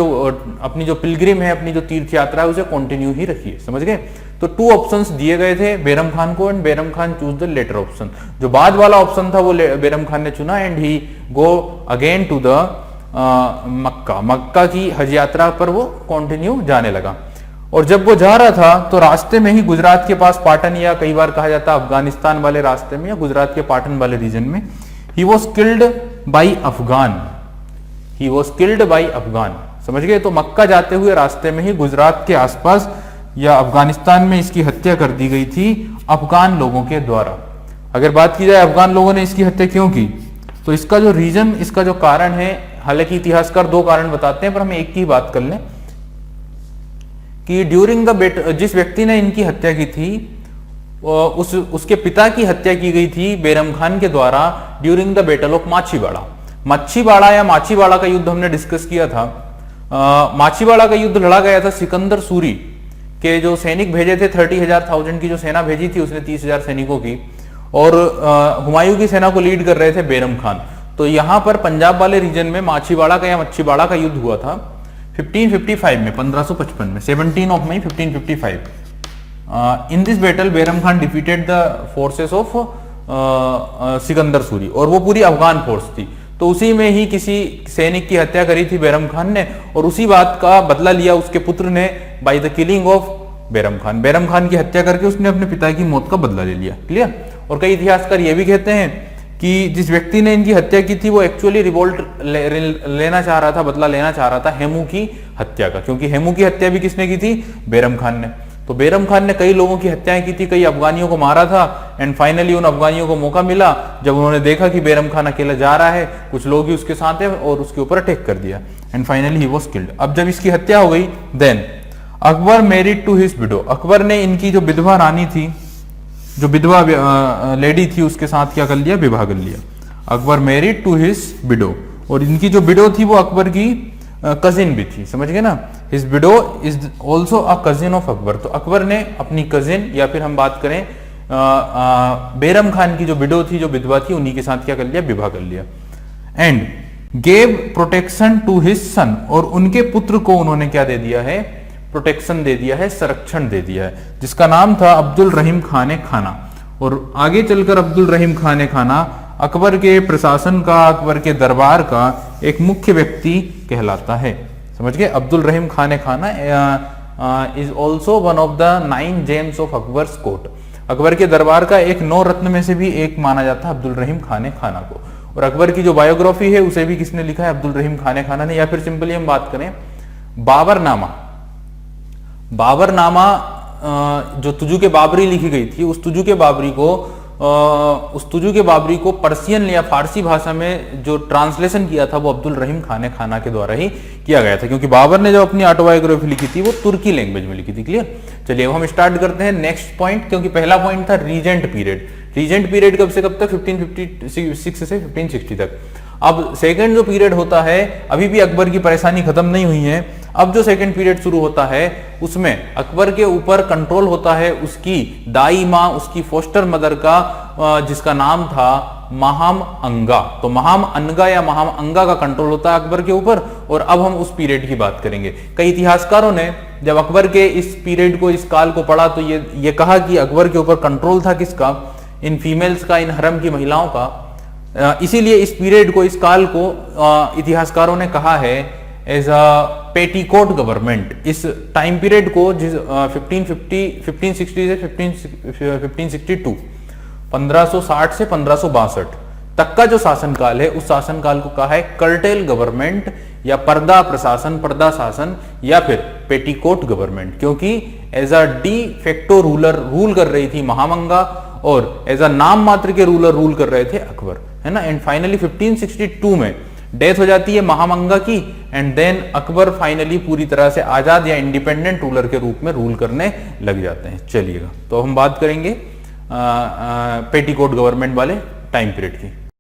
जो पिलग्रिम है, अपनी जो तीर्थ यात्रा है, उसे कंटिन्यू ही रखिए। समझ गए? तो टू ऑप्शंस दिए गए थे बैरम खान को and Bairam Khan choose the latter option. जो बाद वाला ऑप्शन था वो बैरम खान ने चुना and he go again to the Mecca की हज यात्रा पर वो कंटिन्यू जाने लगा। और जब वो जा रहा था तो रास्ते में ही गुजरात के पास पाटन, या कई बार कहा जाता है अफगानिस्तान वाले रास्ते में या गुजरात के पाटन वाले रीजन में, he was killed by Afghan. समझ गए? तो मक्का जाते हुए रास्ते में ही गुजरात के आसपास या अफगानिस्तान में इसकी हत्या कर दी गई थी अफगान लोगों के द्वारा। अगर बात की जाए अफगान लोगों ने इसकी हत्या क्यों की, तो इसका जो रीजन, इसका जो कारण है, हालांकि इतिहासकार दो कारण बताते हैं पर हम एक की बात कर लें कि जिस व्यक्ति ने इनकी हत्या की थी उसके पिता की हत्या की गई थी बैरम खान के द्वारा during the battle of Machhiwara या माछीवाड़ा का युद्ध हमने डिस्कस किया था। माछीवाड़ा का युद्ध लड़ा गया था सिकंदर सूरी के जो सैनिक भेजे थे, 30,000 की जो सेना भेजी थी उसने 30,000 सैनिकों की, और हुमायूं की सेना को लीड कर रहे थे बैरम खान। तो यहां पर पंजाब वाले रीजन में माछीवाड़ा का या मच्छीवाड़ा का युद्ध हुआ था 1555 में, 1555 में, 17 of May 1555। In this battle Bairam Khan defeated the forces of Sikandar Suri, और वो पूरी अफगान फोर्स थी। तो उसी में ही किसी सैनिक की हत्या करी थी बैरम खान ने, और उसी बात का बदला लिया उसके पुत्र ने by the killing of Bairam Khan. Bairam Khan की हत्या करके उसने अपने पिता की मौत का बदला ले लिया। क्लियर? और कई इतिहासकार ये भी कहते हैं कि जिस व्यक्ति ने इनकी हत्या की थी वो एक्चुअली रिवोल्ट लेना चाह रहा था, बदला लेना चाह रहा था हेमू की हत्या का, क्योंकि हेमू की हत्या भी किसने की थी? बैरम खान ने। तो बैरम खान ने कई लोगों की हत्याएं की थी, कई अफगानियों को मारा था, एंड फाइनली उन अफगानियों को मौका मिला जब उन्होंने देखा कि बैरम खान अकेला जा रहा है, कुछ लोग ही उसके साथ हैं, और उसके ऊपर अटैक कर दिया and finally he was killed. अब जब इसकी हत्या हो गई then Akbar married to his widow. Akbar ने इनकी जो विधवा रानी थी, जो विधवा लेडी थी, उसके साथ क्या कर लिया? विवाह कर लिया। Akbar married to his widow, और इनकी जो विडो थी वो अकबर की कजिन भी थी। समझ गए ना? His window is also a cousin of Akbar. तो अकबर ने अपनी कजिन, या फिर हम बात करें बैरम खान की जो विडो थी, जो विधवा थी, उन्हीं के साथ क्या कर लिया? विवाह कर लिया। And gave protection to his son, और उनके पुत्र को उन्होंने क्या दे दिया है? प्रोटेक्शन दे दिया है, संरक्षण दे दिया है, जिसका नाम था अब्दुल रहीम खान खाना। और आगे चलकर अब्दुल रहीम खान खाना अकबर के प्रशासन का, अकबर के दरबार का एक मुख्य व्यक्ति कहलाता है। समझ गए? अब्दुल रहीम खान खाना is also one of the 9 James of Akbar's court. Akbar के दरबार का एक 9 रत्न में से भी एक माना जाता है अब्दुल रहीम खान खाना को। और अकबर की जो बायोग्राफी है उसे भी किसने लिखा है? अब्दुल रहीम खान खाना ने। या फिर सिंपली हम बात करें बाबरनामा, जो तुजु के बाबरी लिखी गई थी, उस तुजु के बाबरी को पर्शियन या फारसी भाषा में जो ट्रांसलेशन किया था वो अब्दुल रहीम खान खाना के द्वारा ही किया गया था, क्योंकि बाबर ने जो अपनी ऑटोबायोग्राफी लिखी थी वो तुर्की लैंग्वेज में लिखी थी। क्लियर? चलिए अब हम स्टार्ट करते हैं नेक्स्ट पॉइंट, क्योंकि पहला पॉइंट था रीजेंट पीरियड। रीजेंट पीरियड कब से कब तक? 1556 से 1560 तक। अब सेकंड जो पीरियड होता है, अभी भी अकबर की परेशानी खत्म नहीं हुई है। अब जो सेकंड पीरियड शुरू होता है उसमें अकबर के ऊपर कंट्रोल होता है उसकी दाई माँ, उसकी फोस्टर मदर का, जिसका नाम था महाम अंगा। तो महाम अनगा या महाम अंगा का कंट्रोल होता है अकबर के ऊपर। और अब हम उस पीरियड की बात करेंगे। कई इतिहासकारों ने जब अकबर के इस पीरियड को, इस काल को पढ़ा तो ये कहा कि अकबर के ऊपर कंट्रोल था किसका? इन फीमेल्स का, इन हरम की महिलाओं का। इसीलिए इस पीरियड को, इस काल को इतिहासकारों ने कहा है एज अ पेटीकोट गवर्नमेंट। इस टाइम पीरियड को 1560 से 1562, 1560 से 1562 तक का जो शासनकाल है उस शासनकाल को कहा है कर्टेल गवर्नमेंट या पर्दा प्रशासन, पर्दा शासन, या फिर पेटीकोट गवर्नमेंट, क्योंकि as a de facto ruler rule कर रही थी महामंगा और एज अ नाम मात्र के रूलर रूल कर रहे थे अकबर, है ना। एंड फाइनली 1562 में डेथ हो जाती है महामंगा की, एंड देन अकबर फाइनली पूरी तरह से आजाद या इंडिपेंडेंट रूलर के रूप में रूल करने लग जाते हैं। चलिएगा, तो हम बात करेंगे पेटीकोट गवर्नमेंट वाले टाइम पीरियड की।